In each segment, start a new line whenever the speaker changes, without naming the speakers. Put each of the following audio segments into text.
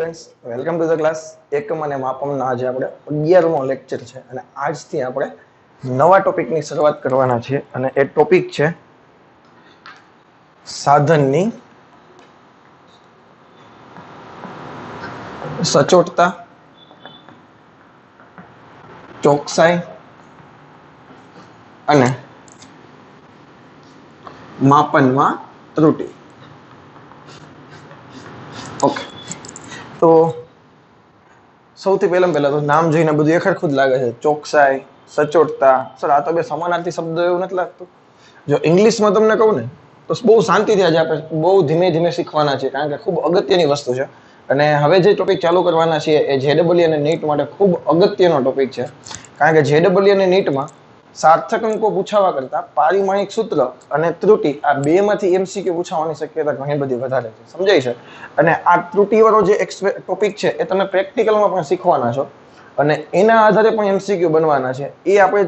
Students, welcome to the class. એકમ અને માપનનો આજે આપણે 11મો લેક્ચર છે અને આજથી આપણે નવા ટોપિકની શરૂઆત કરવાના છીએ અને એ ટોપિક છે સાધનની સચોટતા, ચોકસાઈ અને માપનમાં ત્રુટિ. ઓકે, તો સૌથી પહેલા તો નામ જોઈને બધું એક સરખું જ લાગે છે. ચોકસાઈ, સચોટતા. સર, આ તો બે સમાનાર્થી શબ્દ એવું નથી લાગતું? જો ઇંગ્લિશમાં તમને કહું ને તો બહુ શાંતિથી આજે આપણે બહુ ધીમે ધીમે શીખવાના છે, કારણ કે ખૂબ અગત્યની વસ્તુ છે. અને હવે જે ટોપિક ચાલુ કરવાના છીએ એ જેડબલઈ અને નીટ માટે ખૂબ અગત્યનો ટોપિક છે, કારણ કે જેડબલઈ અને નીટમાં સાર્થક અંકો પૂછાવા કરતા પારિમાણિક સૂત્ર અને ત્રુટિ આ બે માંથી એમસીક્યુ પૂછાવાની શક્યતા ઘણી બધી વધારે છે. સમજાય છે? અને આ ત્રુટિવાળો જે ટોપિક છે એ તમે પ્રેક્ટિકલમાં પણ શીખવાના છો અને એના આધારે પણ એમસીક્યુ બનવાના છે. એ આપણે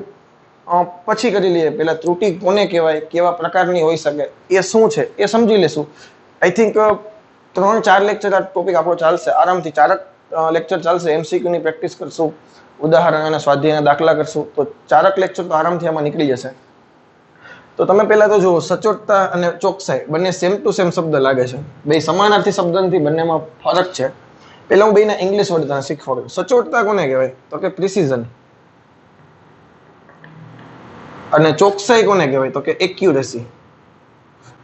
પછી કરી લઈએ. પેલા ત્રુટિ કોને કહેવાય, કેવા પ્રકારની હોઈ શકે, એ શું છે એ સમજી લેશું. આઈ થિંક 3-4 લેક્ચર આ ટોપિક આપણો ચાલશે આરામથી. 4 લેક્ચર ચાલશે. એમસીક્યુ ની પ્રેક્ટિસ કરશું, ઉદાહરણ અને સ્વાધ્યાયના દાખલા કરશું, તો 4 લેક્ચર તો આરામથી આમાં નીકળી જશે. તો તમે પહેલા તો જુઓ, સચોટતા અને ચોકસાઈ બંને સેમ ટુ સેમ શબ્દ લાગે છે. બે સમાનાર્થી શબ્દ નથી, બંનેમાં ફરક છે. પેલા હું બેના ઇંગ્લિશ વર્ડ તમને શીખવાડું. સચોટતા કોને કહેવાય? તો કે પ્રિસિઝન. અને ચોકસાઈ કોને કહેવાય? તો કે એક્યુરેસી.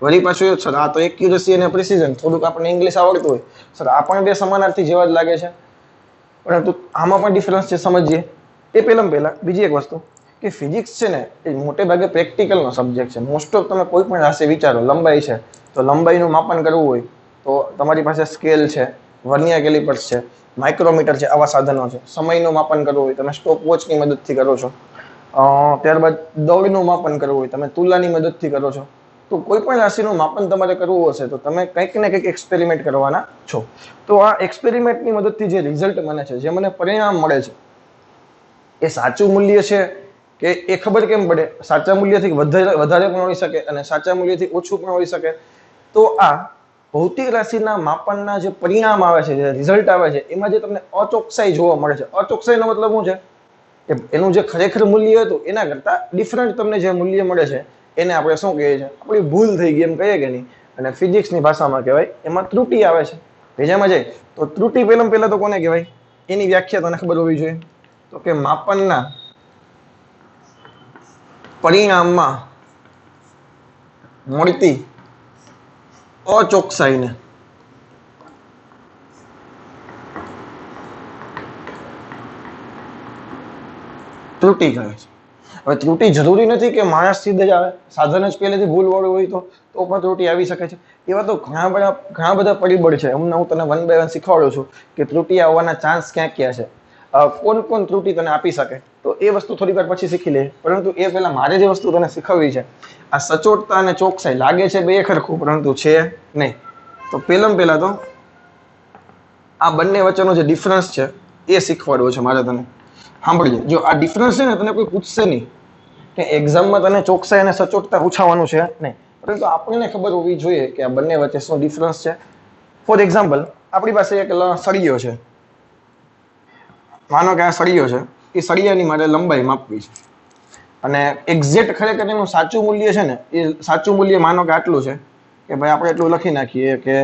વળી પાછું સર, આ તો એક્યુરેસી અને પ્રિસિઝન થોડુંક આપણને ઇંગ્લિશ આવડતું હોય. સર, આ પણ બે સમાનાર્થી જેવા જ લાગે છે, પરંતુ આમાં પણ ડિફરન્સ છે, સમજીએ. એ પહેલા બીજી એક વસ્તુ કે ફિઝિક્સ છે ને એ મોટે ભાગે પ્રેક્ટિકલનો સબ્જેક્ટ છે. મોસ્ટ ઓફ તમે કોઈ પણ રાશિ વિચારો, લંબાઈ છે તો લંબાઈનું માપન કરવું હોય તો તમારી પાસે સ્કેલ છે, વર્નિયર કેલિપર્સ છે, માઇક્રોમીટર છે, આવા સાધનો છે. સમયનું માપન કરવું હોય તમે સ્ટોપ વોચની મદદથી કરો છો. ત્યારબાદ દોડનું માપન કરવું હોય તમે તુલાની મદદથી કરો છો. તો કોઈ પણ રાશિનું માપન તમારે કરવું હશે તો તમે કંઈક ને કંઈક એક્સપેરિમેન્ટ કરવાના છો. તો આ એક્સપેરિમેન્ટની મદદથી જે રિઝલ્ટ મને છે, જે મને પરિણામ મળે છે, એ સાચું મૂલ્ય છે કે એ ખબર કેમ પડે? સાચા મૂલ્યથી વધારે પણ હોઈ શકે અને સાચા મૂલ્યથી ઓછું પણ હોઈ શકે. તો આ ભૌતિક રાશિના માપનના જે પરિણામ આવે છે, જે રિઝલ્ટ આવે છે, એમાં જે તમને અચોકસાઈ જોવા મળે છે. અચોકસાઈનો મતલબ શું છે? કે એનું જે ખરેખર મૂલ્ય હતું એના કરતા ડિફરન્ટ તમને જે મૂલ્ય મળે છે એને આપણે શું કહીએ છીએ? આપણી ભૂલ થઈ ગઈ એમ કહીએ કે નહીં? અને ફિઝિક્સની ભાષામાં કહેવાય એમાં ત્રુટિ આવે છે. ભેજામાં જાય તો ત્રુટિ પહેલા તો કોને કહેવાય? એની વ્યાખ્યા તને ખબર હોવી જોઈએ. તો કે માપનના પરિણામમાં મળતી અચોકસાઈને ત્રુટિ કહે છે. હવે ત્રુટિ જરૂરી નથી કે માણસથી જ આવે, સાધન જ પહેલેથી ભૂલવાળું હોય તો પણ ત્રુટિ આવી શકે છે. એવા તો ઘણા બધા પરિબળ છે. હું તને 1 by 1 શીખવાડું છું કે ત્રુટિ આવવાના ચાન્સ ક્યાં ક્યાં છે, કોણ ત્રુટિ તને આપી શકે. તો એ વસ્તુ થોડી વાર પછી શીખી લે. પરંતુ એ પહેલા મારે જે વસ્તુ તને શીખવવી છે, આ સચોટતા અને ચોકસાઈ લાગે છે બે ખરખું, પરંતુ છે નહીં. તો પહેલા તો આ બંને વચ્ચેનો જે ડિફરન્સ છે એ શીખવાડવો છે મારે તને. સાંભળજો, જો આ ડિફરન્સ છે ને તને કોઈ પૂછશે નહીં કે એક્ઝામમાં તને ચોકસાઈ અને સચોટતા પૂછાવાનું છે નહીં, પરંતુ આપણને ખબર હોવી જોઈએ કે આ બંને વચ્ચે શું ડિફરન્સ છે. ફોર એક્ઝામ્પલ, આપણી પાસે એક સળિયો છે. માનો કે આ સળિયો છે, એ સળિયાની મારે લંબાઈ માપવી છે અને એક્ઝેક્ટ ખરેખર એનું સાચું મૂલ્ય છે ને, એ સાચું મૂલ્ય માનો કે આટલું છે કે ભાઈ આપણે એટલું લખી નાખીએ કે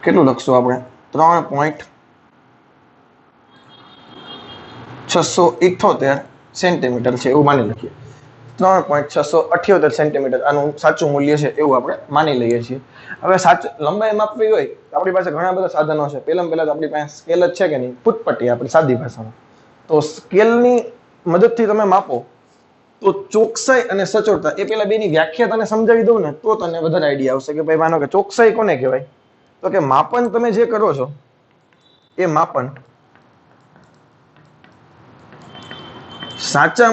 કેટલું લખશું આપણે? 3.678 સેન્ટીમીટર છે એવું માની લખીએ. 3.678 સેન્ટીમીટર આનું સાચું મૂલ્ય છે એવું આપણે માની લઈએ છીએ. હવે લંબાઈ માપવી હોય તો આપણી પાસે ઘણા બધા સાધનો છે. પહેલા તો આપણી પાસે સ્કેલ જ છે કે નહીં, ફૂટપટ્ટી આપણી સાદી ભાષામાં. તો સ્કેલની મદદથી તમે માપો તો ચોકસાઈ અને સચોટતા, એ પેલા બેની વ્યાખ્યા તને સમજાવી દઉં ને તો તને વધારે આઈડિયા આવશે કે ભાઈ માનો કે ચોકસાઈ કોને કહેવાય? તો કે માપન તમે જે કરો છો એ માપન સાચા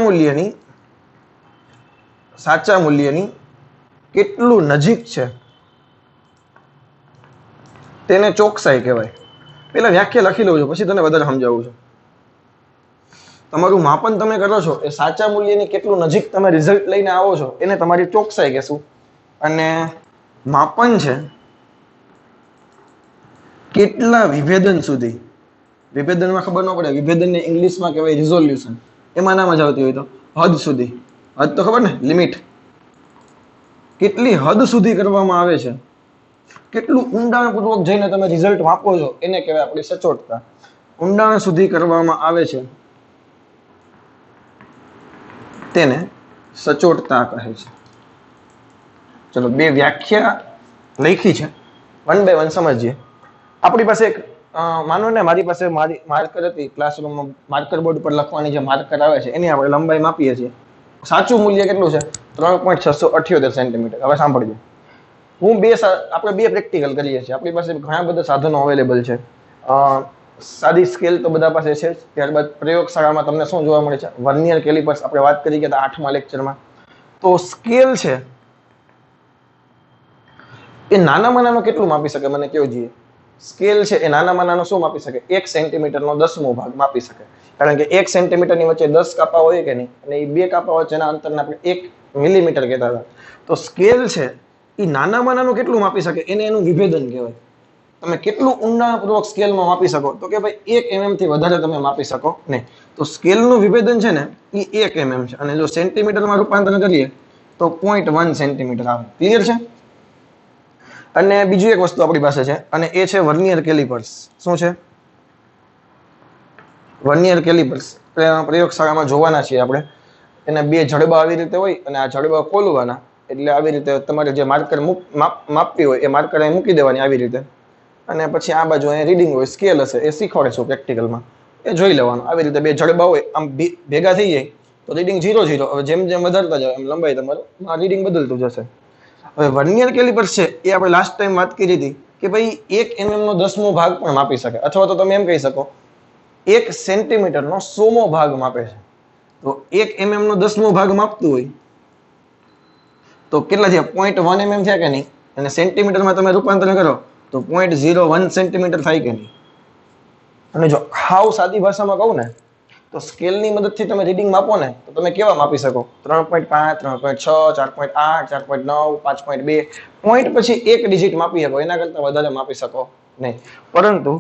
મૂલ્યની કેટલું નજીક છે તેને ચોકસાઈ કહેવાય. પેલા વ્યાખ્યા લખી લઉં છું, પછી તને વધારે સમજાવું છું. તમારું માપન તમે કરો છો એ સાચા મૂલ્યની કેટલું નજીક તમે રિઝલ્ટ લઈને આવો છો એને તમારી ચોકસાઈ કહેશું. અને માપન છે કેટલા વિભેદન સુધી, વિભેદનમાં ખબર ન પડે, વિભેદનને ઇંગ્લિશમાં કહેવાય રિઝોલ્યુશન, એમાં નામ જ આવતી હોય તો હદ સુધી, હદ તો ખબર ને, લિમિટ, કેટલી હદ સુધી કરવામાં આવે છે, કેટલું ઊંડાણપૂર્વક જઈને તમે રિઝલ્ટ માપો છો એને કહેવાય આપણી સચોટતા. ઊંડાણ સુધી કરવામાં આવે છે તેને સચોટતા કહે છે. ચલો બે વ્યાખ્યા લખી છે, વન બાય વન સમજીએ. આપણી પાસે એક માનો ને મારી પાસે મારી માર્કર હતી ક્લાસરૂમમાં, માર્કર બોર્ડ પર લખવાની જે માર્કર આવે છે એની આપણે લંબાઈ માપીએ છીએ. સાચું મૂલ્ય કેટલું છે? 3.678 સેન્ટીમીટર. હવે સાંભળજો, આપણે બે પ્રેક્ટિકલ કરીએ છીએ. આપણી પાસે ઘણા બધા સાધનો અવેલેબલ છે. સાદી સ્કેલ તો બધા પાસે છે. ત્યારબાદ પ્રયોગશાળામાં તમને શું જોવા મળે છે? Vernier calipers. આપણે વાત કરી ગયા 8મા લેક્ચરમાં. તો સ્કેલ છે એ નાનામાં નાનો કેટલું માપી શકે? મને કેવું જોઈએ. સ્કેલ છે એ નાનામાં નાનો શું માપી શકે? 1 સેન્ટીમીટરનો 10મો ભાગ માપી શકે. કારણ કે 1 સેન્ટીમીટરની વચ્ચે 10 કાપા હોય કે નહીં, અને એ 2 કાપા વચ્ચેના અંતરને આપણે 1 મિલીમીટર કહેતા હતા. તો સ્કેલ છે એ નાનામાં નાનું કેટલું માપી શકે એને એનું વિભેદન કહેવાય. તમે કેટલું ઊંડાણપૂર્વક સ્કેલમાં માપી શકો? તો કે ભાઈ 1 mm થી વધારે તમે માપી શકો નહીં. તો સ્કેલનું વિભેદન છે ને એ 1 mm છે, અને જો સેન્ટીમીટરમાં રૂપાંતર કરીએ તો 0.1 સેન્ટીમીટર આવે. ક્લિયર છે? અને બીજી એક વસ્તુ આપણી પાસે છે, અને એ છે વર્નિયર કેલિપર્સ. શું છે? Vernier calipers. પ્રયોગશાળામાં જોવાના છીએ આપણે. એને બે જડબા આવી રીતે હોય, અને આ જડબા ખોલવાના, એટલે આવી રીતે તમારે જે માર્કર માપવી હોય એ માર્કર અહીં મૂકી દેવાની આવી રીતે, અને પછી આ બાજુ અહીંયા રીડિંગ હોય, સ્કેલ હશે, એ શીખવાડે છે પ્રેક્ટિકલમાં, એ જોઈ લેવાનું. આવી રીતે બે જડબા હોય, આમ ભેગા થઈ જાય તો રીડિંગ 0 0. હવે જેમ જેમ વધારતા જાવ એમ લંબાઈ તમારું રીડિંગ બદલતું જશે. હવે વર્નિયર કેલિપર્સ છે એ આપણે લાસ્ટ ટાઈમ વાત કરી હતી કે ભાઈ 1 mm નો 10મો ભાગ પણ માપી શકે, અથવા તો તમે એમ કહી શકો 1 સેન્ટીમીટરનો 100મો ભાગ માપે છે. તો 1 mm નો 10મો ભાગ માપતું હોય તો કેટલા થયા? 0.1 mm થયા કે નહીં? અને સેન્ટીમીટરમાં તમે રૂપાંતર કરો તો 0.01 સેન્ટીમીટર થાય કે નહીં? અને જો હાવ સાદી ભાષામાં કહું ને તો સ્કેલની મદદથી તમે રીડિંગ માપો ને તો તમે કેવા માપી શકો? 3.5, 3.6, 4.8, 4.9, 5.2. પોઈન્ટ પછી એક ડિજિટ માપી શકો, એના કરતા વધારે માપી શકો નહીં. પરંતુ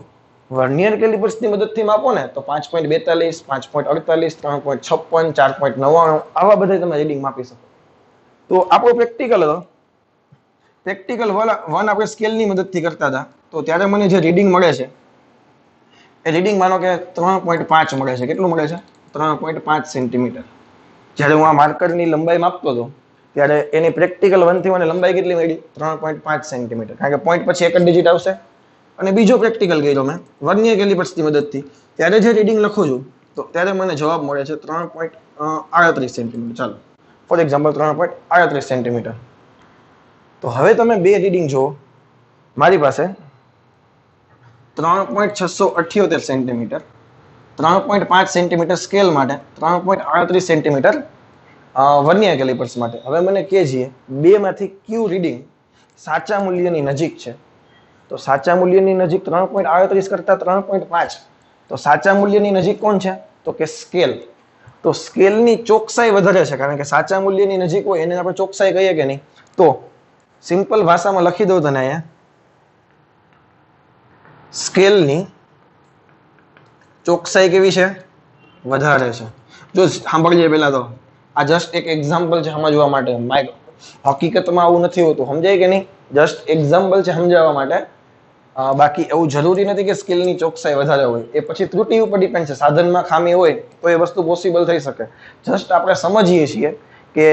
વર્નિયર કેલિપર્સની મદદથી માપો ને તો 5.42, 5.48, 3.56, 4.99 આવા બધા તમે રીડિંગ માપી શકો. તો આપણો પ્રેક્ટિકલ હતો, પ્રેક્ટિકલ 1 આપણે સ્કેલની મદદથી કરતા હતા. તો ત્યારે મને જે રીડિંગ મળે છે એ રીડિંગ માનો કે 3.5 મળે છે. કેટલું મળે છે? 3.5 સેન્ટીમીટર. જ્યારે હું આ માર્કરની લંબાઈ માપતો હતો ત્યારે એની પ્રેક્ટિકલ 1 થી મને લંબાઈ કેટલી મળી? 3.5 સેન્ટીમીટર. કારણ કે પોઈન્ટ પછી એક જ ડિજિટ આવશે. અને બીજો પ્રેક્ટિકલ કર્યો મેં વર્નિયર કેલિપર્સની મદદથી, ત્યારે જે રીડિંગ લખું છું તો ત્યારે મને જવાબ મળે છે 3.38 સેન્ટીમીટર. ચાલો ફોર એક્ઝામ્પલ 3.38 સેન્ટીમીટર. તો હવે તમે બે રીડિંગ જુઓ. મારી પાસે 3.678 સેન્ટીમીટર, 3.5 સેન્ટીમીટર સ્કેલ માટે, 3.38 સેન્ટીમીટર વર્નિયર કેલિપર્સ માટે. હવે મને કહેજીએ બેમાંથી કયું રીડિંગ સાચા મૂલ્યની નજીક છે? તો સાચા મૂલ્યની નજીક 3.38 કરતા 3.5. તો સાચા મૂલ્યની નજીક કોણ છે? તો કે સ્કેલ. તો સ્કેલની ચોકસાઈ વધારે છે, કારણ કે સાચા મૂલ્યની નજીક હોય એને આપણે ચોકસાઈ કહીએ કે નહીં? તો સિમ્પલ ભાષામાં લખી દઉં તને અહીંયા, સ્કેલની ચોકસાઈ કેવી છે? વધારે છે. જો સાંભળીએ પહેલા તો, આ જસ્ટ એક એક્ઝામ્પલ છે સમજવા માટે. હકીકતમાં આવું નથી હોતું, સમજાય કે નહીં? જસ્ટ એક્ઝામ્પલ છે સમજાવવા માટે. બાકી એવું જરૂરી નથી કે સ્કેલની ચોકસાઈ વધારે હોય. એ પછી ત્રુટિ ઉપર ડિપેન્ડ છે. સાધનમાં ખામી હોય તો એ વસ્તુ પોસિબલ થઈ શકે. જસ્ટ આપણે સમજીએ છીએ કે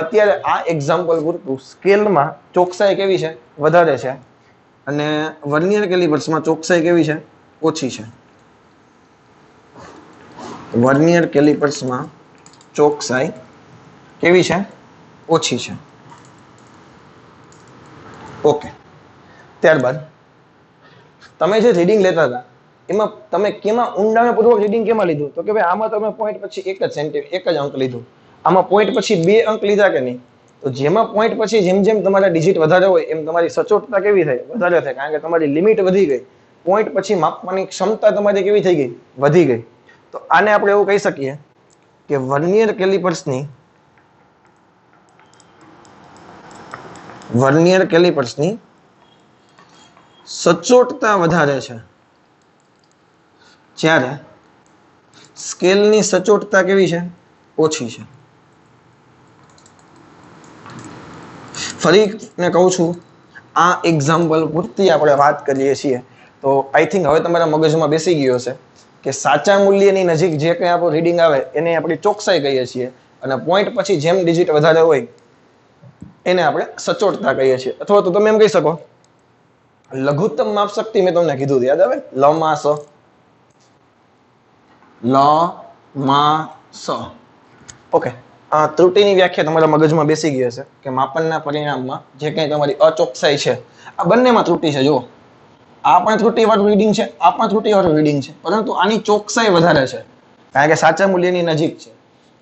અત્યારે આ એક્ઝામ્પલ પૂરતું સ્કેલમાં ચોકસાઈ કેવી છે? વધારે છે. અને વર્નિયર કેલિપર્સમાં ચોકસાઈ કેવી છે? ઓછી છે. વર્નિયર કેલિપર્સમાં ચોકસાઈ કેવી છે? ઓછી છે. ઓકે. ત્યારબાદ તમે જે રીડિંગ લેતા હતા એમાં તમે કેમાં ઊંડાણપૂર્વક રીડિંગ કેમાં લીધું? તો કે ભાઈ આમાં તમે પોઈન્ટ પછી એક જ અંક લીધું, આમાં પોઈન્ટ પછી 2 અંક લીધા કે નહીં? તો જેમાં પોઈન્ટ પછી જેમ જેમ તમારા ડિજિટ વધારે હોય એમ તમારી સચોટતા કેવી થાય? વધારે થાય, કારણ કે તમારી લિમિટ વધી ગઈ. પોઈન્ટ પછી માપવાની ક્ષમતા તમારી કેવી થઈ ગઈ? વધી ગઈ. તો આને આપણે એવું કહી શકીએ કે વર્નિયર કેલિપર્સની સચોટતા વધારે છે જ્યારે સ્કેલની સચોટતા કેવી છે? ઓછી છે. ફરી ને કહું છું, આ એક્ઝામ્પલ પૂરતી આપણે વાત કરીએ છીએ તો આઈ થિંક હવે તમારા મગજમાં બેસી ગયો હશે કે સાચા મૂલ્યની નજીક જે કંઈ આપણું રીડિંગ આવે એને આપણે ચોકસાઈ કહીએ છીએ અને પોઈન્ટ પછી જેમ ડિજિટ વધારે હોય એને આપણે સચોટતા કહીએ છીએ. અથવા તો તમે એમ કહી શકો લઘુત્તમ માપ શક્તિ. મેં તમને કીધું યાદ આવે? લ માં સ, લ માં સ. ઓકે, આ ત્રુટિની વ્યાખ્યા તમારા મગજમાં બેસી ગઈ હશે કે માપનના પરિણામમાં જે કંઈ તમારી અચોકસાઈ છે આ બંનેમાં ત્રુટિ છે. જુઓ, આ પણ ત્રુટિ વાળું રીડિંગ છે, આ પણ ત્રુટિ વાળું રીડિંગ છે, પરંતુ આની ચોકસાઈ વધારે છે કારણ કે સાચા મૂલ્યની નજીક છે.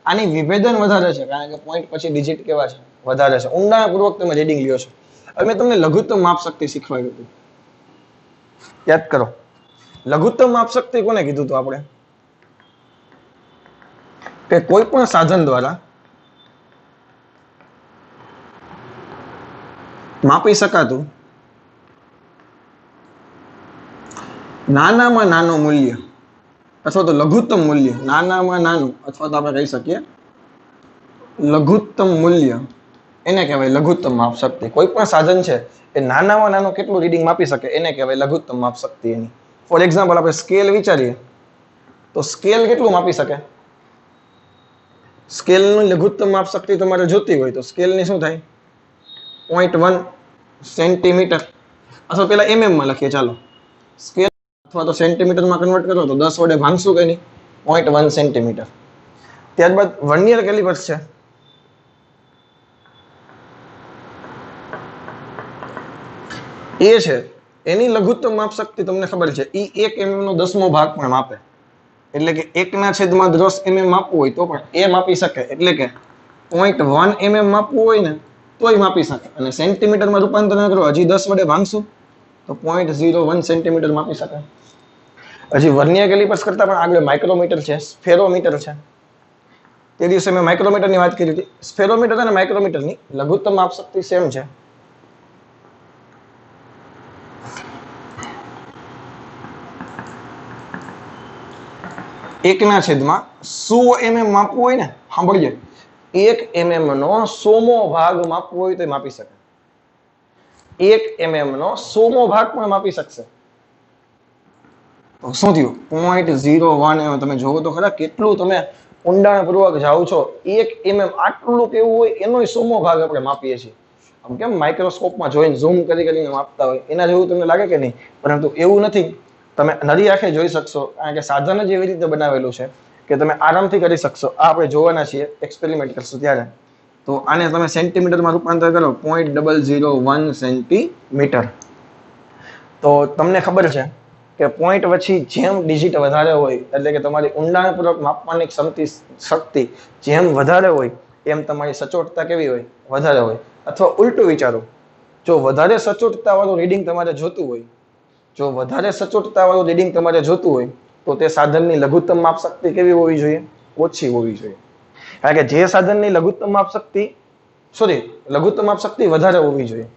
આની વિભેદન વધારે છે કારણ કે પોઈન્ટ પછી ડિજિટ કેવા છે? વધારે છે. ઊંડાણપૂર્વક તમે રીડિંગ લ્યો છો. હવે મેં તમને લઘુત્તમ માપ શક્તિ શીખવાડ્યું હતું, યાદ કરો. લઘુત્તમ માપ શક્તિ કોને કીધું હતું આપણે? કે કોઈ પણ સાધન દ્વારા માપી શકાતું નાનામાં નાનું મૂલ્ય અથવા તો લઘુત્તમ મૂલ્ય, નાનામાં નાનું અથવા તો આપણે કહી શકીએ લઘુત્તમ મૂલ્ય, એને કહેવાય લઘુત્તમ માપ શક્તિ. કોઈ પણ સાધન છે એ નાનામાં નાનું કેટલું રીડિંગ માપી શકે એને કહેવાય લઘુત્તમ માપ શક્તિ એની. ફોર એક્ઝામ્પલ આપણે સ્કેલ વિચારીએ તો સ્કેલ કેટલું માપી શકે? સ્કેલની લઘુત્તમ માપ શક્તિ તમારે જોતી હોય તો સ્કેલની શું થાય? 0.1 સેન્ટીમીટર. અથવા પેલા mm માં લખીએ, ચાલો. સ્કેલ અથવા તો સેન્ટીમીટરમાં કન્વર્ટ કરો તો 10 વડે ભાંગશું કે નહીં? 0.1 સેન્ટીમીટર. ત્યારબાદ વર્નિયર કેલિપર્સ છે. એ છે એની લઘુત્તમ માપ શક્તિ તમને ખબર છે, એ 1 mm નો 10મો ભાગ પણ માપે. એટલે કે 1/10 mm માપવું હોય તો પણ એ માપી શકે. એટલે કે 0.1 mm માપવું હોય ને તોય માપી શકે. અને સેન્ટીમીટરમાં રૂપાંતરણ કરો, હજી 10 વડે ભાંગશું તો 0.01 સેન્ટીમીટર માપી શકે. હજી વર્નિયર કેલિપર્સ કરતા પણ આગળ માઇક્રોમીટર છે, સ્ફેરોમીટર છે. તે દિવસે મેં માઇક્રોમીટરની વાત કરી હતી. સ્ફેરોમીટર અને માઇક્રોમીટરની લઘુત્તમ માપ શક્તિ સેમ છે. એકના છેદમાં 100 mm માપવું હોય ને, સાંભળજો, 1 mm નો 100મો ભાગ માપવો હોય તો માપી શકે. 1 mm નો 100મો ભાગ પણ માપી શકશે. તો શું થયું? 0.01 તમે જોવો તો ખરા કેટલું તમે ઊંડાણપૂર્વક જાઓ છો. 1 mm આટલું કેવું હોય એનો 100મો ભાગ આપણે માપીએ છીએ. આમ કેમ માઇક્રોસ્કોપમાં જોઈને ઝૂમ કરીને માપતા હોય એના જેવું તમને લાગે કે નહીં? પરંતુ એવું નથી. તમે નરી આંખે જોઈ શકશો કારણ કે સાધન જ એવી રીતે બનાવેલું છે કે તમે આરામથી કરી શકશો. આ આપણે જોવાના છીએ, એક્સપેરિમેન્ટ કરશું ત્યારે. તો આને તમે સેન્ટીમીટરમાં રૂપાંતર કરો, 0.001 સેન્ટીમીટર. તો તમને ખબર છે કે પોઈન્ટ પછી જેમ ડિજિટ વધારે હોય એટલે કે તમારી ઊંડાણપૂર્વક માપવાની શક્તિ જેમ વધારે હોય એમ તમારી સચોટતા કેવી હોય? વધારે હોય. અથવા ઉલટું વિચારો, જો વધારે સચોટતા વાળું રીડિંગ તમારે જોતું હોય, જો વધારે સચોટતા વાળું રીડિંગ તમારે જોતું હોય તો તે સાધનની લઘુત્તમ માપ શક્તિ કેવી હોવી જોઈએ? ઓછી હોવી જોઈએ. કારણ કે જે સાધનની લઘુત્તમ માપ શક્તિ વધારે હોવી જોઈએ,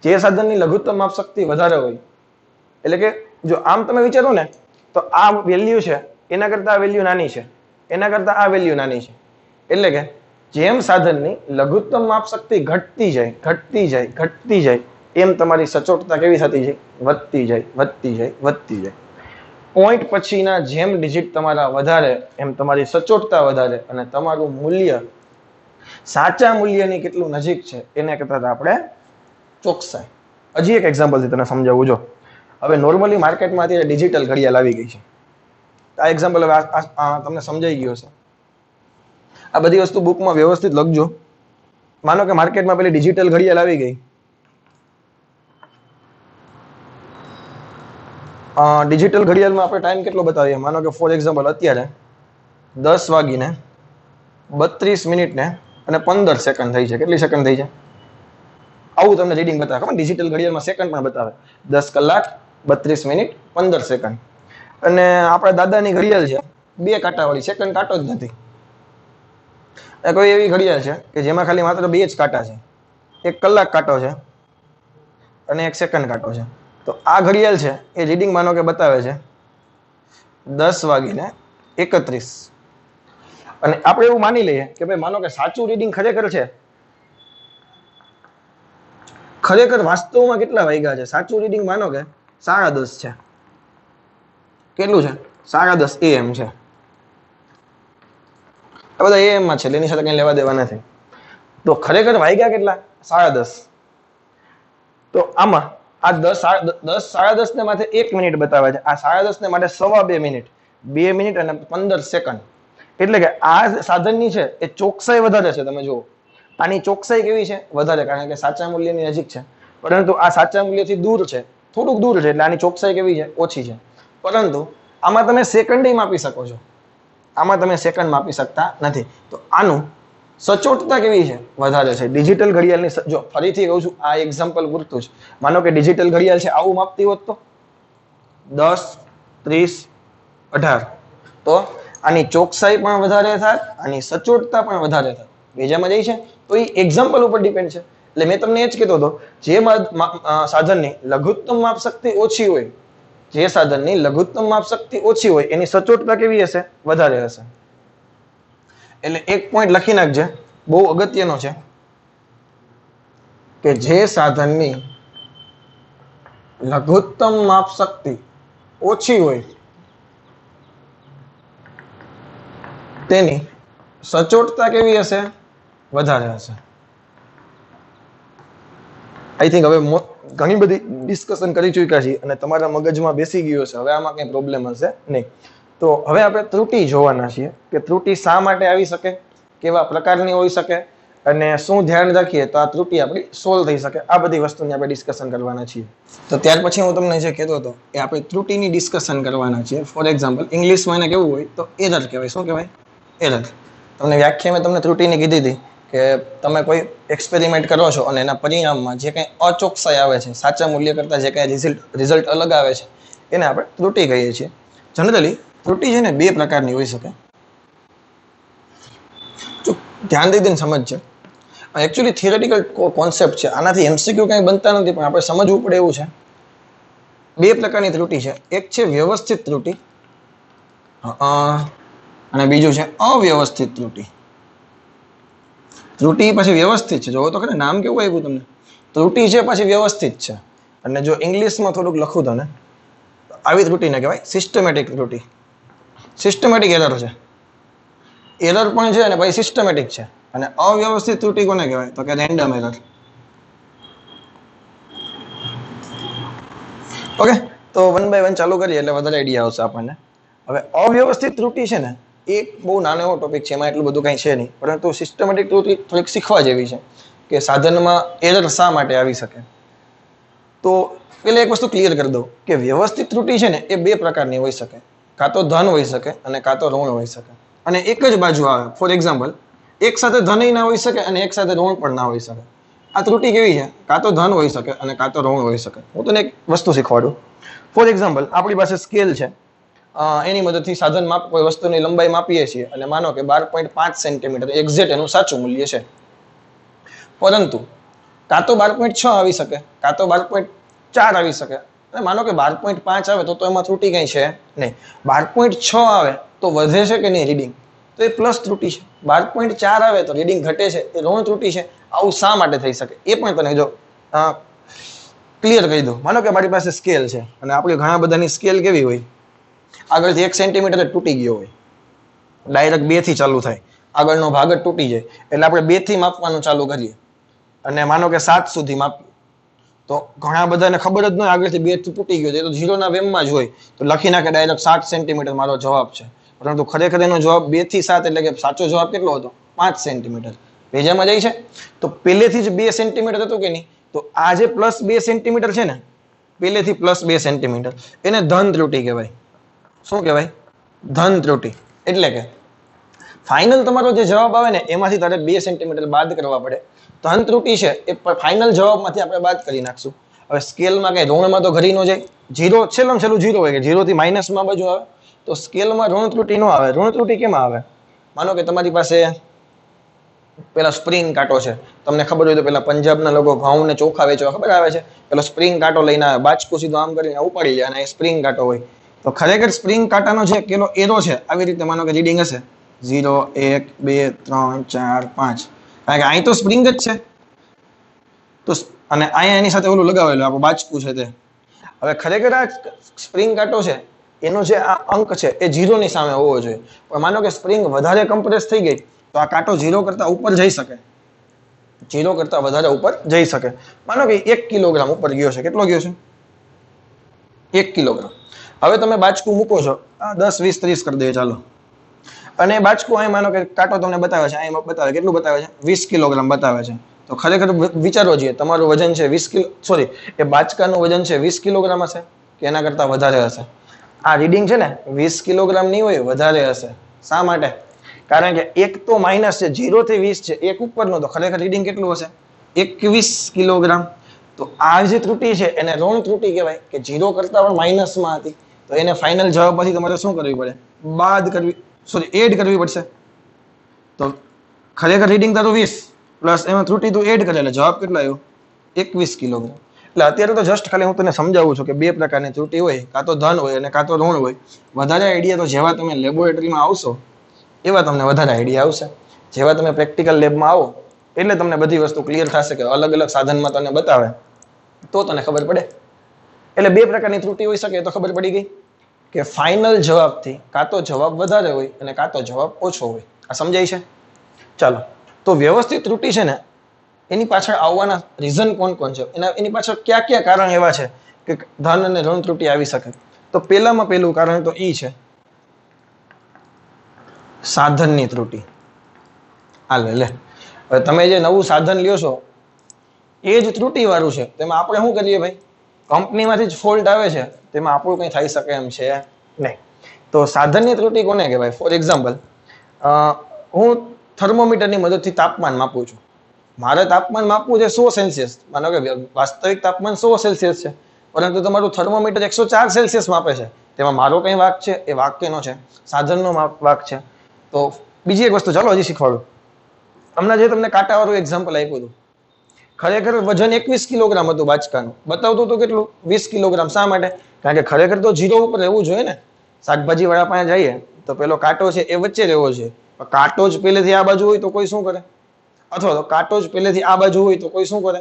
જે સાધનની લઘુત્તમ માપ શક્તિ વધારે હોય એટલે કે જો આમ તમે વિચારો ને તો આ વેલ્યુ છે એના કરતા આ વેલ્યુ નાની છે, એના કરતા આ વેલ્યુ નાની છે. એટલે કે જેમ સાધનની લઘુત્તમ માપ શક્તિ ઘટતી જાય એમ તમારી સચોટતા કેવી થતી જાય? વધતી જાય. પોઈન્ટ પછીના જેમ ડિજિટ તમારા વધારે એમ તમારી સચોટતા વધારે અને તમારું મૂલ્ય સાચા મૂલ્યની કેટલું નજીક છે એને કહેતા આપણે ચોકસાઈ. હજી એક એક્ઝામ્પલથી તને સમજાવું. જો હવે નોર્મલી માર્કેટમાં અત્યારે ડિજિટલ ઘડિયાળ આવી ગઈ છે. આ એક્ઝામ્પલ હવે તમને સમજાઈ ગયો છે. આ બધી વસ્તુ બુકમાં વ્યવસ્થિત લખજો. માનો કે માર્કેટમાં પેલી ડિજિટલ ઘડિયાળ આવી ગઈ. ડિજિટલ ઘડિયાળમાં આપણે ટાઈમ કેટલો બતાવીએ? માનો કે ફોર એક્ઝામ્પલ અત્યારે 10:32:15 થઈ છે. કેટલી સેકન્ડ થઈ છે? આવું તમને રીડિંગ બતાવે. ખબર ડિજિટલ ઘડિયાળમાં સેકન્ડ પણ બતાવે. 10 કલાક 32 મિનિટ 15 સેકન્ડ. અને આપણા દાદાની ઘડિયાળ છે 2 કાંટાવાળી, સેકન્ડ કાંટો જ નથી. કોઈ એવી ઘડિયાળ છે કે જેમાં ખાલી માત્ર 2 જ કાંટા છે. 1 કલાક કાંટો છે અને 1 સેકન્ડ કાંટો છે. તો આ ઘડિયાળ છે એ રીડિંગ માનો કે બતાવે છે 10:31 અને આપણે એવું માની લઈએ કે ભાઈ માનો કે સાચું રીડિંગ ખરેખર છે, ખરેખર વાસ્તવમાં કેટલા વાગ્યા છે? સાચું રીડિંગ માનો કે 10:30 છે. કેટલું છે? 10:30 AM છે. આ બધા AM માં છે, એની સાથે કઈ લેવા દેવા નથી. તો ખરેખર વાગ્યા કેટલા? 10:30. તો આમાં આ 10:10 ને માથે 1 મિનિટ બતાવે છે, આ 10:30 ને માટે 2.25 મિનિટ, 2 મિનિટ અને 15 સેકન્ડ. એટલે કે આ સાધનની છે એ ચોકસાઈ વધારે છે. તમે જુઓ આની ચોકસાઈ કેવી છે? વધારે, કારણ કે સાચા મૂલ્યની નજીક છે. પરંતુ આ સાચા મૂલ્યથી દૂર છે, થોડુંક દૂર છે, એટલે આની ચોકસાઈ કેવી છે? ઓછી છે. પરંતુ આમાં તમે સેકન્ડ માપી શકો છો, આમાં તમે સેકન્ડ માપી શકતા નથી. તો આનું સચોટતા કેવી છે? વધારે છે. ડિજિટલ ઘડિયાળની, જો ફરીથી કહું છું, આ એક્ઝામ્પલ પૂરતું જ. માનો કે ડિજિટલ ઘડિયાળ છે આવું માપતી હોત તો 10, 30, 18, તો આની ચોકસાઈ પણ વધારે થાય, આની સચોટતા પણ વધારે થાય. બીજામાં જાય છે તો એ એક્ઝામ્પલ ઉપર ડિપેન્ડ છે. એટલે મેં તમને એ જ કહેતો હતો, જે સાધનની લઘુત્તમ માપ શક્તિ ઓછી હોય, જે સાધનની લઘુત્તમ માપ શક્તિ ઓછી હોય એની સચોટતા કેવી હશે? વધારે હશે. એટલે એક પોઈન્ટ લખી નાખજે, બહુ અગત્યનો છે, કે જે સાધનની લઘુત્તમ માપ શક્તિ ઓછી હોય તેની સચોટતા કેવી હશે? વધારે હશે. આઈ થિંક હવે ઘણી બધી ડિસ્કશન કરી ચૂક્યા છીએ અને તમારા મગજમાં બેસી ગયો છે. હવે આમાં કઈ પ્રોબ્લેમ હશે નહીં. તો હવે આપણે ત્રુટિ જોવાના છીએ કે ત્રુટિ શા માટે આવી શકે, કેવા પ્રકારની હોઈ શકે અને શું ધ્યાન રાખીએ તો આ ત્રુટિ આપણી સોલ્વ થઈ શકે. આ બધી વસ્તુની આપણે ડિસ્કશન કરવાના છીએ. તો ત્યાર પછી હું તમને જે કહેતો હતો એ આપણે ત્રુટિની ડિસ્કશન કરવાના છીએ. ફોર એક્ઝામ્પલ ઇંગ્લિશમાં એને કેવું હોય તો એરર કહેવાય. શું કહેવાય? એરર. તમને વ્યાખ્યા મેં તમને ત્રુટિની કીધી હતી કે તમે કોઈ એક્સપેરિમેન્ટ કરો છો અને એના પરિણામમાં જે કંઈ અચોકસાઈ આવે છે, સાચા મૂલ્ય કરતાં જે કંઈ રિઝલ્ટ અલગ આવે છે, એને આપણે ત્રુટિ કહીએ છીએ. જનરલી ત્રુટિ છે ને બે પ્રકારની હોઈ શકે. ધ્યાન દઈને સમજજો. એકચ્યુઅલી થિયરેટિકલ કોન્સેપ્ટ છે, આનાથી એમસીક્યુ કંઈ બનતા નથી, પણ આપણે સમજવું પડે એવું છે. બે પ્રકારની ત્રુટિ છે. એક છે વ્યવસ્થિત ત્રુટિ અને બીજું છે અવ્યવસ્થિત ત્રુટિ. ત્રુટિ પછી વ્યવસ્થિત છે. જોવો તો ખરે નામ કેવું આવ્યું તમને? ત્રુટિ છે પછી વ્યવસ્થિત છે. અને જો ઇંગ્લિશમાં થોડુંક લખું તો ને આવી ત્રુટિને કહેવાય સિસ્ટમેટિક ત્રુટિ. સિસ્ટમેટિક એરર છે. એરર પણ છે અને પછી સિસ્ટમેટિક છે. અને અવ્યવસ્થિત ત્રુટિ કોને કહેવાય તો કે રેન્ડમ એરર. ઓકે, તો 1 by 1 ચાલુ કરીએ એટલે વધારે આઈડિયા આવશે આપણને. હવે અવ્યવસ્થિત ત્રુટિ છે ને એક બહુ નાનો એવો ટોપિક છે, એમાં એટલું બધું કંઈ છે નહીં, પરંતુ સિસ્ટમેટિક ત્રુટિ થોડીક શીખવા જેવી છે કે સાધનમાં એરર શા માટે આવી શકે. તો પેલા એક વસ્તુ ક્લિયર કરી દઉં કે વ્યવસ્થિત ત્રુટિ છે ને એ બે પ્રકારની હોઈ શકે. કાં તો ધન હોઈ શકે અને કાં તો ઋણ હોઈ શકે. અને એક જ બાજુ આવે. ફોર એક્ઝામ્પલ એક સાથે ધન ના હોઈ શકે અને એક સાથે ઋણ પણ ના હોઈ શકે. આ ત્રુટિ કેવી છે? કાં તો ધન હોઈ શકે અને કાં તો ઋણ હોઈ શકે. હું તને એક વસ્તુ શીખવાડું. ફોર એક્ઝામ્પલ આપણી પાસે સ્કેલ છે, એની મદદથી સાધન માપ કોઈ વસ્તુની લંબાઈ માપીએ છીએ અને માનો કે 12.5 સેન્ટીમીટર એક્ઝેક્ટ એનું સાચું મૂલ્ય છે. પરંતુ કાં તો 12.6 આવી શકે, કાં તો 12.4 આવી શકે. અને માનો કે 12.5 આવે તો એમાં ત્રુટિ કઈ છે નહીં. 12.6 આવે તો વધે છે કે નહીં રીડિંગ, તો એ પ્લસ ત્રુટિ છે. 12.4 આવે તો રીડિંગ ઘટે છે, એ ઋણ ત્રુટિ છે. આવું શા માટે થઈ શકે એ પણ તને જો ક્લિયર કહી દઉં. માનો કે મારી પાસે સ્કેલ છે અને આપણે ઘણા બધાની સ્કેલ કેવી હોય, આગળથી 1 સેન્ટીમીટર તૂટી ગયો હોય, ડાયરેક્ટ 2 થી ચાલુ થાય, આગળનો ભાગ જ તૂટી જાય. એટલે આપણે 2 થી માપવાનું ચાલુ કરીએ અને માનો કે 7 સુધી માપીએ તો ઘણા બધાને ખબર જ ન હોય આગળથી 2 થી તૂટી ગયો, એ તો 0 ના વેમમાં જ હોય, તો લખી નાખે ડાયરેક્ટ 7 સેન્ટીમીટર મારો જવાબ છે. પરંતુ ખરેખર એનો જવાબ 2 થી 7 એટલે કે સાચો જવાબ કેટલો હતો? 5 સેન્ટીમીટર. ભેજામાં જાય છે. તો પહેલેથી જ 2 સેન્ટીમીટર હતું કે નહીં, તો આ જે +2 સેન્ટીમીટર છે ને, પહેલેથી +2 સેન્ટીમીટર, એને ધન ત્રુટિ કહેવાય. શું કહેવાય? ધન ત્રુટિ. એટલે કે ફાઇનલ તમારો જે જવાબ આવે ને એમાંથી તારે 2 સેન્ટીમીટર બાદ કરવા પડે. ધન ત્રુટિ છે એ ફાઇનલ જવાબમાંથી આપણે બાદ કરી નાખશું. હવે સ્કેલમાં કઈ ઋણમાં તો ઘરી ન જાય, 0 છેલ્લું 0 હોય કે 0 થી માઇનસમાં બાજુ આવે, તો સ્કેલમાં ઋણ ત્રુટિ ન આવે. ઋણ ત્રુટિ કેમ આવે? માનો કે તમારી પાસે પેલા સ્પ્રિંગ કાંટો છે, તમને ખબર હોય તો પેલા પંજાબના લોકો ઘઉં ને ચોખા વેચવા ખબર આવે છે, પેલો સ્પ્રિંગ કાંટો લઈને આવે, બાચકું સીધું આમ કરીને ઉપાડી જાય અને એ સ્પ્રિંગ કાંટો હોય. તો ખરેખર સ્પ્રિંગ કાંટાનો જે પેલો એરો છે આવી રીતે માનો કે રીડિંગ હશે 0 1 2 3 4 5, કારણ કે અહીં તો સ્પ્રિંગ જ છે. તો અને અહીંયા એની સાથે ઓલું લગાવેલું આપણું બાચકું છે તે. હવે ખરેખર આ સ્પ્રિંગ કાંટો છે એનો જે આ અંક છે એ 0 ની સામે હોવો જોઈએ, પણ માનો કે સ્પ્રિંગ વધારે કમ્પ્રેસ થઈ ગઈ તો આ કાંટો 0 કરતા ઉપર જઈ શકે, 0 કરતા વધારે ઉપર જઈ શકે. માનો કે 1 કિલોગ્રામ ઉપર ગયો છે, કેટલો ગયો છે 1 કિલોગ્રામ. હવે તમે બાચકું મૂકો છો, 10 20 30 કરી દઈએ ચાલો, અને બાચકું અહીં માનો કે કાંટો તમને બતાવે છે, અહીં બતાવે કેટલું બતાવે છે 20 કિલોગ્રામ બતાવે છે. તો ખરેખર વિચારો જોઈએ તમારું વજન છે 20 કિલો, સોરી એ બાચકાનું વજન છે 20 કિલોગ્રામ હશે કે એના કરતા વધારે હશે? આ રીડિંગ છે ને 20 કિલોગ્રામ નહીં હોય, વધારે હશે. શા માટે? કારણ કે એક તો માઇનસ છે, 0 થી 20 છે, એક ઉપરનો, તો ખરેખર રીડિંગ કેટલું હશે 21 કિલોગ્રામ. તો આ જે ત્રુટી છે એને ઋણ ત્રુટી કહેવાય, કે 0 કરતા પણ માઇનસમાં હતી. તો એને ફાઇનલ જવાબ પછી તમારે શું કરવી પડે? બાદ કરવી, સોરી એડ કરવી પડશે. તો ખરેખર રીડિંગ તારું 20 પ્લસ એમાં ત્રુટી તું એડ કરે એટલે જવાબ કેટલો આવ્યો 21 કિલોગ્રામ. એટલે અત્યારે તો જસ્ટ ખાલી હું તને સમજાવું છું કે બે પ્રકારની ત્રુટી હોય, કાં તો ધન હોય અને કાં તો ઋણ હોય. વધારે આઈડિયા તો જેવા તમે લેબોરેટરીમાં આવશો એવા તમને વધારે આઈડિયા આવશે. જેવા તમે પ્રેક્ટિકલ લેબમાં આવો એટલે તમને બધી વસ્તુ ક્લિયર થશે, કે અલગ અલગ સાધનમાં તને બતાવે તો તને ખબર પડે. એટલે બે પ્રકારની ત્રુટી હોઈ શકે, તો ખબર પડી ગઈ કે ફાઇનલ જવાબથી કાં તો જવાબ વધારે હોય અને કાં તો જવાબ ઓછો હોય. આ સમજાય છે? ચાલો, તો વ્યવસ્થિત ત્રુટી છે ને એની પાછળ આવવાના રીઝન કોણ કોણ છે, એની પાછળ કયા કયા કારણ એવા છે કે ધન અને ઋણ ત્રુટી આવી શકે? તો પહેલામાં પહેલું કારણ તો ઈ છે સાધનની ત્રુટી. લે હવે તમે જે નવું સાધન લ્યો છો એ જ ત્રુટી વાળું છે, તેમાં આપણે શું કરીએ ભાઈ? કંપનીમાંથી જ ફોલ્ટ આવે છે, તેમાં આપણું કંઈ થઈ શકે એમ છે નહીં. તો સાધનની ત્રુટી કોને કહેવાય? ફોર એક્ઝામ્પલ, હું થર્મોમીટરની મદદથી તાપમાન માપું છું. મારે તાપમાન માપવું છે 100 સેલ્સિયસ, માનો કે વાસ્તવિક તાપમાન 100 સેલ્સિયસ છે, પરંતુ તમારું થર્મોમીટર 104 સેલ્સિયસ માપે છે. તેમાં મારો કઈ વાંક છે? એ વાક્યનો છે, સાધનનો વાંક છે. તો બીજી એક વસ્તુ ચાલો હજી શીખવાડું. હમણાં જે તમને કાંટાવાળું એક્ઝામ્પલ આપ્યું હતું, ખરેખર વજન 21 કિલોગ્રામ હતું બાચકાનું, બતાવતું હતું કેટલું 20 કિલોગ્રામ. શા માટે? કારણ કે ખરેખર તો 0 ઉપર રહેવું જોઈએ ને. શાકભાજી વાળા પાસે જઈએ તો પેલો કાંટો છે એ વચ્ચે રહેવો છે. કાંટો જ પહેલેથી આ બાજુ હોય તો કોઈ શું કરે? અથવા તો કાંટો જ પહેલેથી આ બાજુ હોય તો કોઈ શું કરે?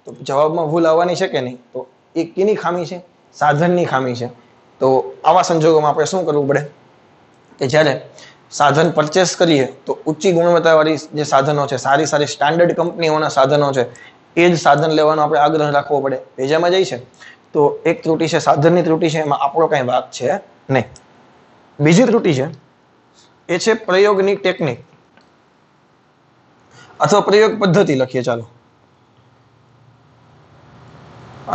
તો જવાબમાં ભૂલ આવવાની છે કે નહીં? તો એ કેની ખામી છે? સાધનની ખામી છે. તો આવા સંજોગોમાં આપણે શું કરવું પડે કે જ્યારે સાધન પરચેસ કરીએ તો ઊંચી ગુણવત્તાવાળી જે સાધનો છે, સારી સારી સ્ટાન્ડર્ડ કંપનીઓના સાધનો છે, એ જ સાધન લેવાનો આપણે આગ્રહ રાખવો પડે. ભેજામાં જાય છે તો એક ત્રુટી છે સાધનની ત્રુટી છે, એમાં આપણો કઈ વાંક છે નહીં. બીજી ત્રુટી છે એ છે પ્રયોગની ટેકનિક અથવા પ્રયોગ પદ્ધતિ લખીએ ચાલો,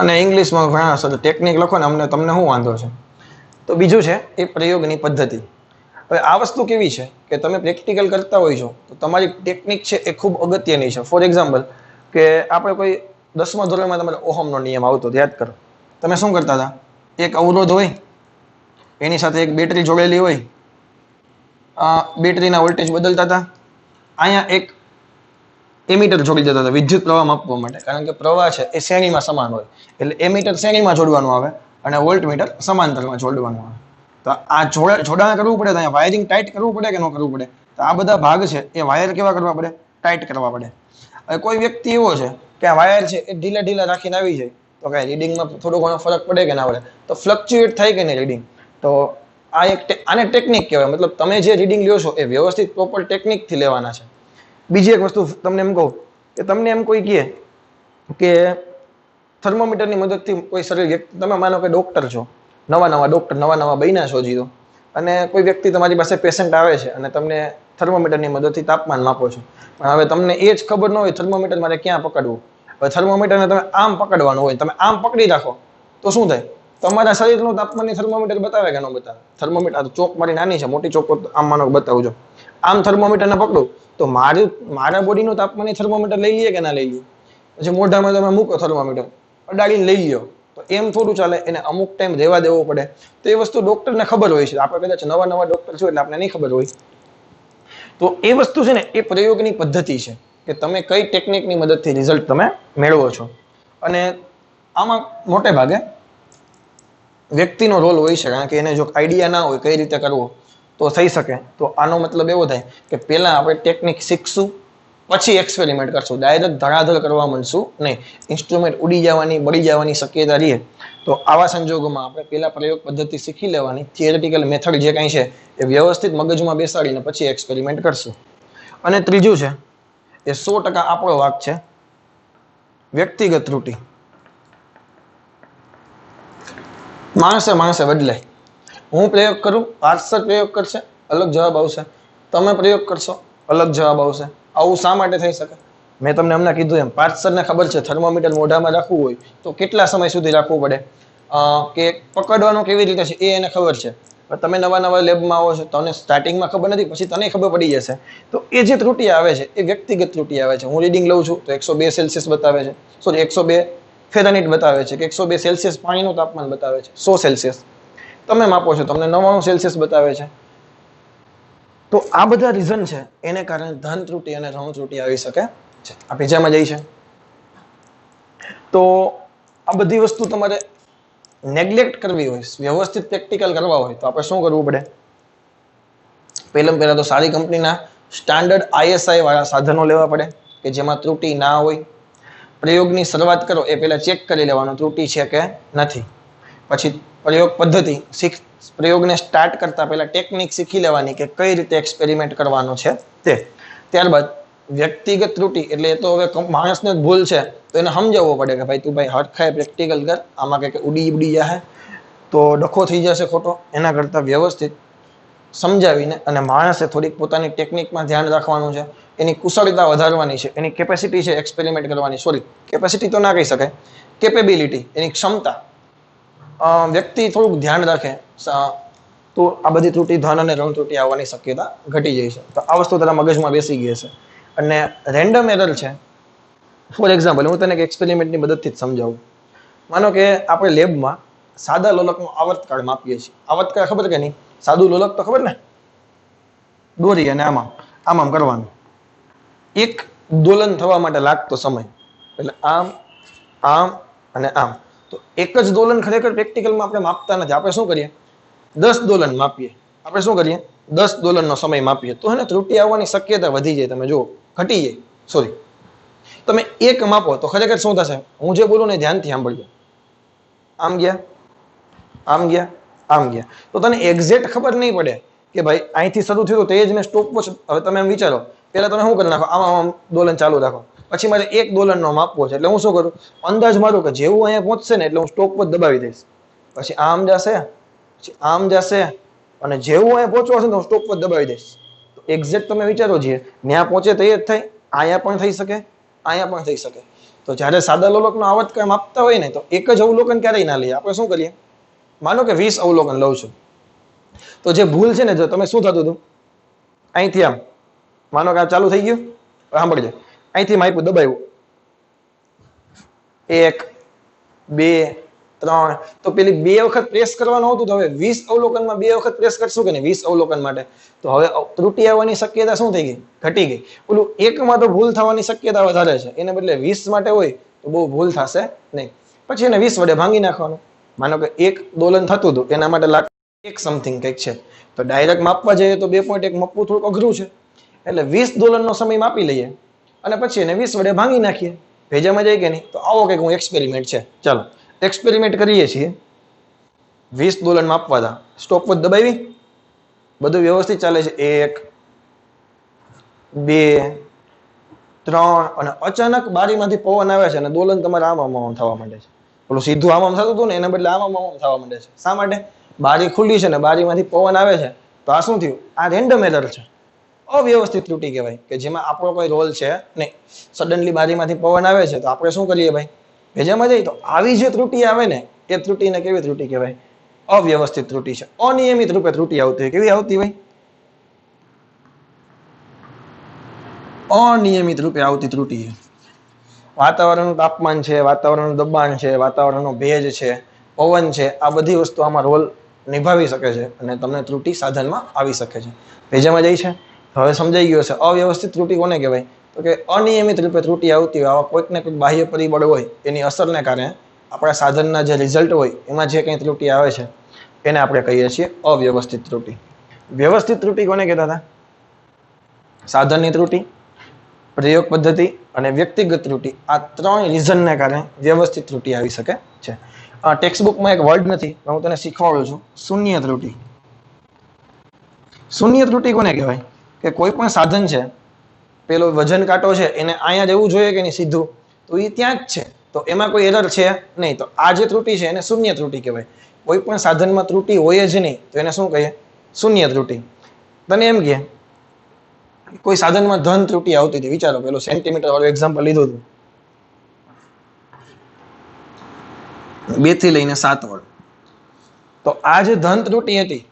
અને ઇંગ્લિશમાં ઘણા સર ટેકનિક લખો ને, અમને તમને શું વાંધો છે? તો બીજું છે એ પ્રયોગની પદ્ધતિ. હવે આ વસ્તુ કેવી છે કે તમે પ્રેક્ટિકલ કરતા હોય છો તો તમારી ટેકનિક છે એ ખૂબ અગત્યની છે. ફોર એક્ઝામ્પલ કે આપણે કોઈ 10મા ધોરણમાં તમારે ઓહમનો નિયમ આવતો, યાદ કરો. તમે શું કરતા હતા? એક અવરોધ હોય, એની સાથે એક બેટરી જોડેલી હોય, બેટરીના વોલ્ટેજ બદલતા હતા. અહીંયા એક એમીટર જોડી દેતા હતા વિદ્યુત પ્રવાહ માપવા માટે, કારણ કે પ્રવાહ છે એ શ્રેણીમાં સમાન હોય, એટલે એમીટર શ્રેણીમાં જોડવાનું આવે અને વોલ્ટમીટર સમાંતરમાં જોડવાનું આવે. તો આ જોડાણ કરવું પડે, તો અહીંયા વાયરિંગ ટાઈટ કરવું પડે કે ન કરવું પડે? તો આ બધા ભાગ છે એ વાયર કેવા કરવા પડે? ટાઈટ કરવા પડે. હવે કોઈ વ્યક્તિ એવો છે કે આ વાયર છે એ ઢીલા ઢીલા રાખીને આવી જાય તો કઈ રીડિંગમાં થોડો ઘણો ફરક પડે કે ના પડે? તો ફ્લક્ચ્યુએટ થાય કે નહીં રીડિંગ? તો આ આને ટેકનિક કહેવાય. મતલબ તમે જે રીડિંગ લ્યો છો એ વ્યવસ્થિત પ્રોપર ટેકનિકથી લેવાના છે. બીજી એક વસ્તુ તમને એમ કહું કે તમને એમ કોઈ કહે કે થર્મોમીટરની મદદથી કોઈ શરીર વ્યક્તિ, તમે માનો કે ડોક્ટર છો, નવા નવા બન્યા છો જીરો, અને કોઈ વ્યક્તિ તમારી પાસે પેશન્ટ આવે છે અને તમને થર્મોમીટરની મદદથી તાપમાન માપો છો. પણ હવે તમને એ જ ખબર ન હોય થર્મોમીટર મારે ક્યાં પકડવું. હવે થર્મોમીટરને તમે આમ પકડવાનું હોય, તમે આમ પકડી રાખો તો શું થાય? તમારા શરીરનું તાપમાનની થર્મોમીટર બતાવે કે ન બતાવે? થર્મોમીટર ચોક મારી નાની છે, મોટી ચોક આમ માનો બતાવું છો, આમ થર્મોમીટરને પકડું તો મારા બોડીનું તાપમાનની થર્મોમીટર લઈ લઈએ કે ના લઈ લઈએ? પછી મોઢામાં તમે મૂકો થર્મોમીટર, અડાડીને લઈ લ્યો, તો એમ થોડું ચાલે. એને અમુક ટાઈમ રહેવા દેવો પડે. તો એ વસ્તુ ડોક્ટરને ખબર હોય છે, આપણે કદાચ નવા ડોક્ટર છું એટલે આપણે નહીં ખબર હોય. તો એ વસ્તુ છે ને એ પ્રયોગની પદ્ધતિ છે. કે તમે કઈ ટેકનિકની મદદથી રિઝલ્ટ તમે મેળવો છો. અને આમાં મોટે ભાગે વ્યક્તિનો રોલ હોય છે, કારણ કે એને જો આઈડિયા ના હોય કઈ રીતે કરવો તો થઈ શકે. તો આનો મતલબ એવો થાય કે પહેલા આપણે ટેકનિક શીખશું, પછી એક્સપેરિમેન્ટ કરશું. ડાયરેક્ટ ધડાધડ કરવા માંડશું નહીં. ઇન્સ્ટ્રુમેન્ટ ઉડી જવાની, બળી જવાની શક્યતા રહે. તો આવા સંજોગોમાં આપણે પહેલા પ્રયોગ પદ્ધતિ શીખી લેવાની, થિયરેટિકલ મેથડ જે કંઈ છે એ વ્યવસ્થિત મગજમાં બેસાડીને પછી એક્સપેરિમેન્ટ કરશું. અને ત્રીજું છે એ 100% આપણો વાક છે, વ્યક્તિગત ત્રુટિ. માણસે બદલાય. હું પ્રયોગ કરું, પાર્સર પ્રયોગ કરશે, અલગ જવાબ આવશે. તમે પ્રયોગ કરશો, અલગ જવાબ આવશે. આવું શા માટે થઈ શકે? મેં તમને હમણાં કીધું એમ, પાર્સરને ખબર છે થર્મોમીટર મોઢામાં રાખવું હોય તો કેટલા સમય સુધી રાખવું પડે, કે પકડવાનું કેવી રીતે છે એ એને ખબર છે. તમે નવા લેબમાં આવો છો, તમને સ્ટાર્ટિંગમાં ખબર નથી, પછી તને ખબર પડી જશે. તો એ જે ત્રુટિ આવે છે એ વ્યક્તિગત ત્રુટિ આવે છે. હું રીડિંગ લઉં છું તો 102 સેલ્સિયસ બતાવે છે, સોરી 102 ફેરનહીટ બતાવે છે, કે 102 સેલ્સિયસ પાણીનું તાપમાન બતાવે છે, 100 સેલ્સિયસ તમે માપો છો, તમને 99 સેલ્સિયસ બતાવે છે. તો આ બધા રીઝન છે, એને કારણે ધન ત્રુટિ અને ઋણ ત્રુટિ આવી શકે છે. આ બીજામાં જાય છે. તો આ બધી વસ્તુ તમારે નેગ્લેક્ટ કરવી હોય, વ્યવસ્થિત પ્રેક્ટિકલ કરવા હોય તો આપણે શું કરવું પડે? પહેલા તો સારી કંપનીના સ્ટાન્ડર્ડ ISI વાળા સાધનો લેવા પડે કે જેમાં ત્રુટિ ના હોય. પ્રયોગની શરૂઆત કરો એ પહેલા ચેક કરી લેવાનું ત્રુટિ છે કે નથી. પછી પ્રયોગ પદ્ધતિ પ્રયોગને સ્ટાર્ટ કરતા પહેલા ટેકનિક શીખી લેવાની કે કઈ રીતે એક્સપેરિમેન્ટ કરવાનો છે તે. ત્યારબાદ વ્યક્તિગત ત્રુટિ એટલે એ તો હવે માણસને જ ભૂલ છે તો એને સમજાવવો પડે કે ભાઈ તું ભાઈ હરખાય પ્રેક્ટિકલ કર, આમાં કંઈક ઉડી જાય તો ડખો થઈ જશે ખોટો. એના કરતાં વ્યવસ્થિત સમજાવીને અને માણસે થોડીક પોતાની ટેકનિકમાં ધ્યાન રાખવાનું છે, એની કુશળતા વધારવાની છે, એની કેપેસિટી છે એક્સપેરિમેન્ટ કરવાની, સોરી કેપેસિટી તો ના કહી શકાય, કેપેબિલિટી, એની ક્ષમતા, વ્યક્તિ થોડુંક ધ્યાન રાખે તો આ બધી ત્રુટિ, ધન અને ઋણ ત્રુટિ આવવાની શક્યતા ઘટી જાય છે. તો આ વસ્તુ તારા મગજમાં બેસી ગઈ છે. અને રેન્ડમ એરર છે. ફોર એક્ઝામ્પલ હું તને એક એક્સપેરિમેન્ટની મદદથી જ સમજાવું. માનો કે આપણે લેબમાં સાદા લોલકનો આવર્તકાળ માપીએ છીએ. આવર્તકાળ ખબર કે નહીં? સાદું લોલક તો ખબર ને, દોરી અને આમ કરવાનું. એક દોલન થવા માટે લાગતો સમય એટલે આમ અને આમ. તો એક જ દોલન ખરેખર પ્રેક્ટિકલમાં આપણે માપતા નથી. આપણે શું કરીએ? 10 દોલન માપીએ. આપણે શું કરીએ? 10 દોલનનો સમય માપીએ તો એને ત્રુટિ આવવાની શક્યતા વધી જાય. તમે જુઓ, ઘટી જાય. સોરી, તમે એક માપો તો ખરેખર શું થશે? હું જે બોલું ને ધ્યાનથી સાંભળજો. આમ ગયા. તો તને એક્ઝેક્ટ ખબર નહીં પડે કે ભાઈ અહીંથી શરૂ થયું તો એ જ મેં સ્ટોપ વોચ. હવે તમે એમ વિચારો, પહેલા તમે શું કરી નાખો? આમ દોલન ચાલુ રાખો. પછી મારે એક દોલનનો માપવો છે એટલે હું શું કરું? અંદાજ મારું કે જેવું અહીંયા પહોંચશે ને એટલે હું સ્ટોપ વોચ દબાવી દઈશ. પછી આમ જશે અને જેવું અહીંયા પહોંચવા છે તો હું સ્ટોપ વોચ દબાવી દઈશ. તો એક્ઝેક્ટ તમે વિચારો છીએ ત્યાં પહોંચે તો એ જ થાય. અહીંયા પણ થઈ શકે, અહીંયા પણ થઈ શકે. તો જ્યારે સાદા લોલકનો આવર્તકાળ માપતા હોય ને તો એક જ અવલોકન ક્યારેય ના લઈએ. આપણે શું કરીએ? માનો કે 20 અવલોકન લઉં છું તો જે ભૂલ છે ને, જો તમે શું થતું હતું અહીંથી આમ, માનો કે આ ચાલુ થઈ ગયું, સાંભળજો, અહીંથી માપ્યું, દબાવ્યું 1 2 3, તો પેલી 2 વખત પ્રેસ કરવાનું હતું તો હવે 20 અવલોકનમાં 2 વખત પ્રેસ કરશું કે નહીં? 20 અવલોકન માટે તો હવે ત્રુટિ આવવાની શક્યતા શું થઈ ગઈ? ઘટી ગઈ. ઓલું એકમાં તો ભૂલ થવાની શક્યતા વધારે છે, એને બદલે 20 માટે હોય તો બહુ ભૂલ થશે નહીં. પછી એને 20 વડે ભાંગી નાખવાનું. માનો કે એક દોલન થતું હતું એના માટે લાગ 1 સમથિંગ કંઈક છે, તો ડાયરેક્ટ માપવા જઈએ તો 2.1 માપવું થોડુંક અઘરું છે. એટલે 20 દોલનનો સમય માપી લઈએ અને પછી એને 20 વડે ભાંગી નાખીએ. ભેજામાં જાય કે નહીં? તો આવો કંઈક હું એક્સપેરિમેન્ટ છે. ચાલો એક્સપેરિમેન્ટ કરીએ છીએ. 20 દોલન માપવા હતા, સ્ટોપ વોચ દબાવી, બધું વ્યવસ્થિત ચાલે છે. 1 2 3 અને અચાનક બારીમાંથી પવન આવે છે અને દોલન તમારે આમ થવા માંડે છે. ઓલું સીધું આમ થતું હતું ને એને બદલે આમ થવા માંડે છે. શા માટે? બારી ખુલ્લી છે ને બારીમાંથી પવન આવે છે. તો આ શું થયું? આ રેન્ડમ એરર છે, અવ્યવસ્થિત ત્રુટિ કહેવાય, કે જેમાં આપણો કોઈ રોલ છે નહીં. સડનલી બારીમાંથી પવન આવે છે તો આપણે શું કરીએ ભાઈ? ભેજામાં જઈએ. તો આવી જે ત્રુટિ આવે ને એ ત્રુટિને કેવી ત્રુટિ કહેવાય? અવ્યવસ્થિત ત્રુટિ છે. અનિયમિત રૂપે ત્રુટિ આવતી હોય. કેવી આવતી હોય? અનિયમિત રૂપે આવતી ત્રુટિ છે. વાતાવરણનું તાપમાન છે, વાતાવરણનું દબાણ છે, વાતાવરણનો ભેજ છે, પવન છે, આ બધી વસ્તુ આમાં રોલ નિભાવી શકે છે અને તમને ત્રુટિ સાધનમાં આવી શકે છે. ભેજામાં જાય છે? હવે સમજાઈ ગયો છે. અવ્યવસ્થિત ત્રુટિ કોને કહેવાય? તો તો કે અનિયમિત રૂપે ત્રુટિ આવતી હોય, આવા કોઈક ને કોઈક બાહ્ય પરિબળ હોય એની અસરને કારણે આપણા સાધનના જે રિઝલ્ટ હોય એમાં જે કંઈ ત્રુટિ આવે છે એને આપણે કહીએ છીએ અવ્યવસ્થિત ત્રુટિ. વ્યવસ્થિત ત્રુટિ કોને કહેતા હતા? સાધનની ત્રુટિ, પ્રયોગ પદ્ધતિ અને વ્યક્તિગત ત્રુટિ, આ ત્રણ રીઝનને કારણે વ્યવસ્થિત ત્રુટિ આવી શકે છે. ટેક્સ્ટ બુકમાં એક વર્ડ નથી, હું તને શીખવાડું છું, શૂન્ય ત્રુટિ. શૂન્ય ત્રુટિ કોને કહેવાય? કે કોઈ પણ સાધન છે, પેલો વજન કાંટો છે એને અહીંયા જવું જોઈએ કે નહીં સીધું, તો એ ત્યાં જ છે, તો એમાં કોઈ એરર છે નહીં, તો આ જે ત્રુટિ છે એને શૂન્ય ત્રુટિ કહેવાય. કોઈ પણ સાધનમાં ત્રુટિ હોય જ નહીં તો એને શું કહીએ? શૂન્ય ત્રુટિ. તને એમ કહે કોઈ સાધનમાં ધન ત્રુટિ આવતી હતી, વિચારો, પેલું સેન્ટીમીટર વાળું એક્ઝામ્પલ લીધું હતું, 2 થી લઈને 7 વાળું, તો આ જે ધન ત્રુટિ હતી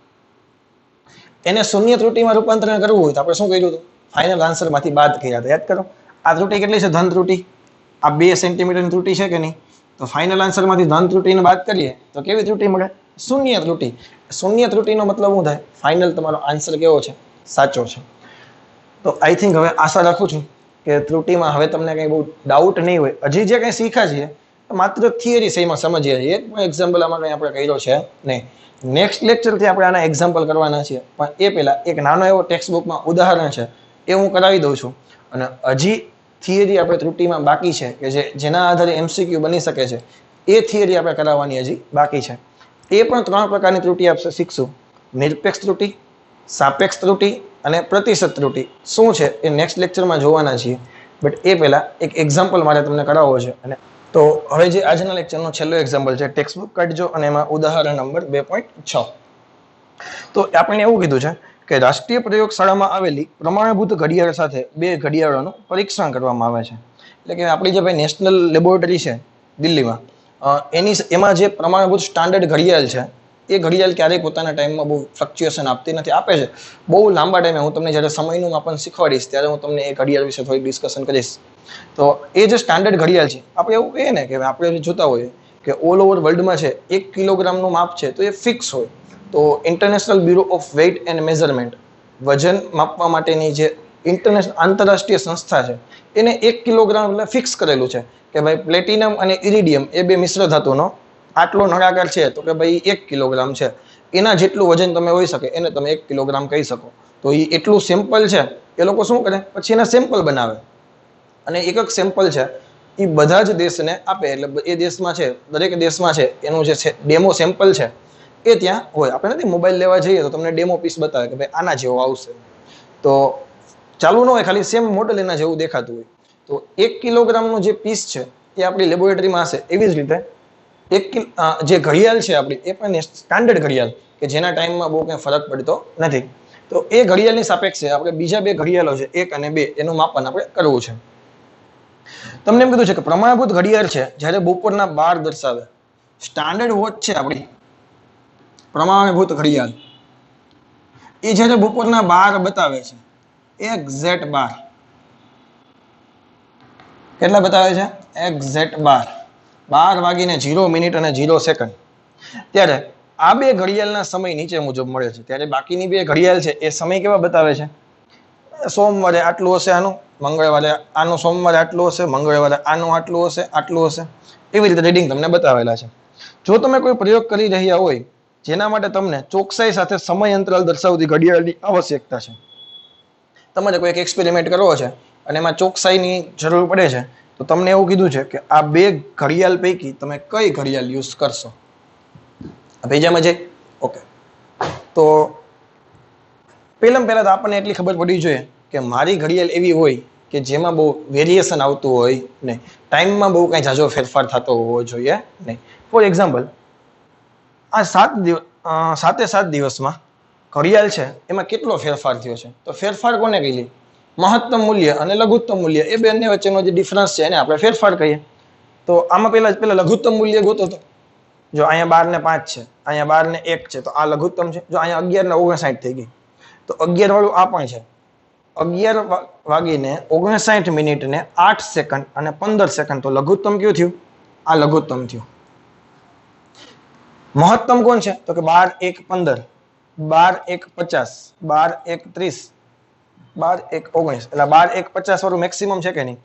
એને શૂન્ય ત્રુટિમાં રૂપાંતરણ કરવું હોય તો આપણે શું કર્યું હતું? ફાઇનલ આન્સર માંથી બાદ કર્યા હતા. યાદ કરો, આ ત્રુટિ કેટલી છે? ધન ત્રુટિ. આ 2 સેન્ટીમીટરની ત્રુટિ છે કે નહીં? તો ફાઇનલ આન્સર માંથી ધન ત્રુટિને બાદ કરીએ તો કેવી ત્રુટિ મળે? શૂન્ય ત્રુટિ. શૂન્ય ત્રુટિનો મતલબ શું થાય? ફાઇનલ તમારો આન્સર કેવો છે? સાચો છે. તો આઈ થિંક હવે આશા રાખું છું કે ત્રુટિમાં હવે તમને કંઈ બહુ ડાઉટ નહીં હોય. હજી જે કંઈ શીખ્યા છીએ માત્ર થિયરી સેમાં સમજીએ છીએ, એક પણ એક્ઝામ્પલ આમાં કંઈ આપણે કર્યો છે નહીં. નેક્સ્ટ લેક્ચરથી આપણે આના એક્ઝામ્પલ કરવાના છીએ, પણ એ પહેલાં એક નાનો એવો ટેક્સ્ટ બુકમાં ઉદાહરણ છે એ હું કરાવી દઉં છું. અને હજી થિયરી આપણે ત્રુટિમાં બાકી છે કે જેના આધારે MCQ બની શકે છે, એ થિયરી આપણે કરાવવાની હજી બાકી છે. એ પણ 3 પ્રકારની ત્રુટિ આપણે શીખશું: નિરપેક્ષ ત્રુટિ, સાપેક્ષ ત્રુટિ અને પ્રતિશત ત્રુટિ. શું છે એ નેક્સ્ટ લેક્ચરમાં જોવાના છીએ, બટ એ પહેલાં એક એક્ઝામ્પલ મારે તમને કરાવવો છે. અને તો હવે જે આજના લેક્ચરનો છેલ્લો એક્ઝામ્પલ છે, ટેક્સ્ટ બુક કાઢજો અને એમાં ઉદાહરણ નંબર 2.6. તો આપણે એવું કીધું છે કે રાષ્ટ્રીય પ્રયોગશાળામાં આવેલી પ્રમાણભૂત ઘડિયાળ સાથે 2 ઘડિયાળોનું પરીક્ષણ કરવામાં આવે છે. એટલે કે આપણી જે ભાઈ નેશનલ લેબોરેટરી છે દિલ્હીમાં, એમાં જે પ્રમાણભૂત સ્ટાન્ડર્ડ ઘડિયાળ છે એ ઘડિયાળ ક્યારેય પોતાના ટાઈમમાં બહુ ફ્લક્ચ્યુએશન આપતી નથી. આપે છે બહુ લાંબા ટાઈમે. હું તમને જ્યારે સમયનું માપન શીખવાડીશ ત્યારે હું તમને એ ઘડિયાળ વિશે થોડી ડિસ્કશન કરીશ. તો એ જે સ્ટાન્ડર્ડ ઘડિયાળ છે, આપણે એવું કહીએ ને કે આપણે જોતા હોઈએ કે ઓલ ઓવર વર્લ્ડમાં છે 1 કિલોગ્રામનું માપ છે તો એ ફિક્સ હોય. તો international bureau of weight and measurement, વજન માપવા માટેની જે આંતરરાષ્ટ્રીય સંસ્થા છે, એને 1 કિલોગ્રામ એટલે ફિક્સ કરેલું છે કે ભાઈ પ્લેટિનમ અને ઇરિડિયમ એ 2 મિશ્ર ધાતુનો આટલો નળાકાર છે તો કે ભાઈ 1 કિલોગ્રામ છે. એના જેટલું વજન તમે હોઈ શકે એને તમે 1 કિલોગ્રામ કહી શકો. તો એ એટલું સેમ્પલ છે, એ લોકો શું કરે પછી એના સેમ્પલ બનાવે અને એક સેમ્પલ છે એ બધા જ દેશને આપે. એટલે એ દેશમાં છે, દરેક દેશમાં છે એનું જે છે ડેમો સેમ્પલ છે એ ત્યાં હોય. આપણે નથી મોબાઈલ લેવા જઈએ તો તમને ડેમો પીસ બતાવે કે ભાઈ આના જેવો આવશે, તો ચાલુ ન હોય, ખાલી સેમ મોડલ એના જેવું દેખાતું હોય. તો 1 કિલોગ્રામનું જે પીસ છે એ આપણી લેબોરેટરીમાં હશે. એવી જ રીતે જે ઘડિયાળ છે આપણી, એ પણ સ્ટાન્ડર્ડ ઘડિયાળ કે જેના ટાઈમમાં બહુ કંઈ ફરક પડતો નથી. તો એ ઘડિયાળની સાપેક્ષે આપણે બીજા 2 ઘડિયાળો છે 1 અને 2 એનું માપન આપણે કરવું છે. તમને એમ કીધું છે કે પ્રમાણભૂત ઘડિયાળ છે જ્યારે બપોરના 12 દર્શાવે. સ્ટાન્ડર્ડ વોચ છે આપણી પ્રમાણભૂત ઘડિયાળ, એ જ્યારે બપોરના 12 બતાવે છે, એક્ઝેક્ટ 12, કેટલા બતાવે છે? એક્ઝેક્ટ 12 વાગીને 0 મિનિટ અને 0 સેકન્ડ, ત્યારે આ 2 ઘડિયાળના સમય નીચે મુજબ મળે છે. ત્યારે બાકીની 2 ઘડિયાળ છે એ સમય કેવા બતાવે છે? સોમવારે આટલું હશે આનું, મંગળવારે આનું, સોમવારે આટલું હશે, મંગળવારે આનું આટલું હશે, આટલું હશે. એવી રીતે રીડિંગ તમને બતાવેલા છે. જો તમે કોઈ પ્રયોગ કરી રહ્યા હોય જેના માટે તમને ચોકસાઈ સાથે સમય અંતરાલ દર્શાવતી ઘડિયાળની આવશ્યકતા છે, તમારે કોઈ એક એક્સપેરિમેન્ટ કરવો છે અને એમાં ચોકસાઈની જરૂર પડે છે, તો તમને એવું કીધું છે કે આ 2 ઘડિયાળ પૈકી તમે કઈ ઘડિયાળ યુઝ કરશો. ભેજામાં જઈ ઓકે. તો પહેલા તો આપણને એટલી ખબર પડવી જોઈએ કે મારી ઘડિયાળ એવી હોય કે જેમાં બહુ વેરિએશન આવતું હોય નહીં, ટાઈમમાં બહુ કાંઈ ઝાઝો ફેરફાર થતો હોવો જોઈએ નહીં. ફોર એક્ઝામ્પલ, આ 7 દિવસમાં ઘડિયાળ છે એમાં કેટલો ફેરફાર થયો છે? તો ફેરફાર કોને કહીએ? મહત્તમ મૂલ્ય અને લઘુત્તમ મૂલ્ય, એ બંને વચ્ચેનો જે ડિફરન્સ છે એને આપણે ફેરફાર કહીએ. તો આમાં પહેલા લઘુત્તમ મૂલ્ય ગોતો. તો જો અહીંયા 12 ને 5 છે, અહીંયા 12 ને 1 છે, તો આ લઘુત્તમ છે. જો અહીંયા 11 ને 59 થઈ ગઈ, તો 11 વાળું આ પણ છે. 11 વાગીને 59 મિનિટ ને 8 સેકન્ડ અને 15 સેકન્ડ, તો લઘુત્તમ કયું થયું? આ લઘુત્તમ થયું. મહત્તમ કોણ છે? તો કે 12 1 15, 12 1 50, 12 1 30, 12:1:19 એટલે 12:1:50 વાળું મેક્સિમમ છે કે નહીં?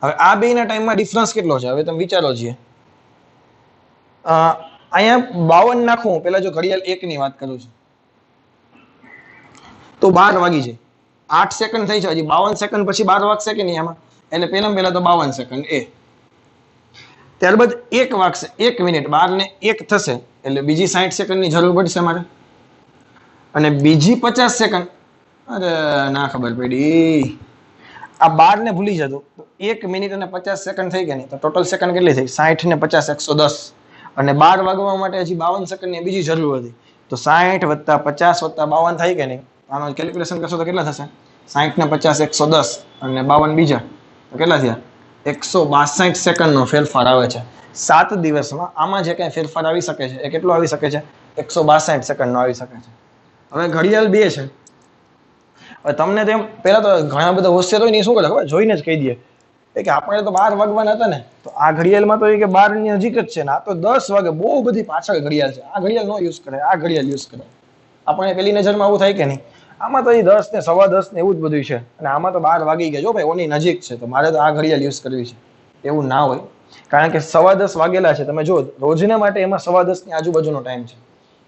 હવે આ બેના ટાઈમમાં ડિફરન્સ કેટલો છે હવે તમે વિચારો છીએ. અહીંયા 52 નાખું પેલા જો ઘડિયાળ 1 ની વાત કરું છું તો 12 વાગી જાય. 8 સેકન્ડ થઈ છે, હજી 52 સેકન્ડ પછી 12 વાગશે કે નહીં આમાં? એટલે પહેલા તો 52 સેકન્ડ એ. ત્યારબાદ 1 વાગશે, 1 મિનિટ, 12 ને 1 થશે એટલે બીજી 60 સેકન્ડની જરૂર પડશે મારે. અને બીજી 50 સેકન્ડ, અરે ના ખબર પડી. આ 12 ને ભૂલી જતો તો 1 મિનિટ અને 50 સેકન્ડ થઈ ગયા નહીં તો ટોટલ સેકન્ડ કેટલી થઈ? 60 ને 50 110. અને 12 વાગવા માટે હજી 52 સેકન્ડની બીજી જરૂર હતી તો 60 વત્તા 50 વત્તા 52 થાય કે નહીં? આનો કેલ્ક્યુલેશન કરશો તો કેટલા થશે? 60 ને 50 110 અને 52 બીજા તો કેટલા થયા? 162 સેકન્ડનો ફેરફાર આવે છે 7 દિવસમાં. આમાં જે કઈ ફેરફાર આવી શકે છે એ કેટલો આવી શકે છે? 162 સેકન્ડનો આવી શકે છે. હવે ઘડિયાળ 2 છે. હવે તમને તેમ પહેલા તો ઘણા બધા હોશિયાર હોય ને શું કરે ખબર? જોઈને જ કહી દે કે આપણે તો 12 વાગવાના હતા ને તો આ ઘડિયાળમાં તો એ કે 12 ની નજીક જ છે ને આ તો 10 વાગે, બહુ બધી પાછળ ઘડિયાળ છે, આ ઘડિયાળ નો યુઝ કરે, આ ઘડિયાળ યુઝ કરે. આપણે પેલી નજરમાં આવું થાય કે નહીં? આમાં તો એ 10 ને 10:15 ને એવું જ બધું છે અને આમાં તો 12 વાગી ગયા. જો ભાઈ ઓની નજીક છે તો મારે તો આ ઘડિયાળ યુઝ કરવી છે, એવું ના હોય. કારણ કે 10:15 વાગેલા છે, તમે જો રોજના માટે એમાં 10:15 ની આજુબાજુનો ટાઈમ છે.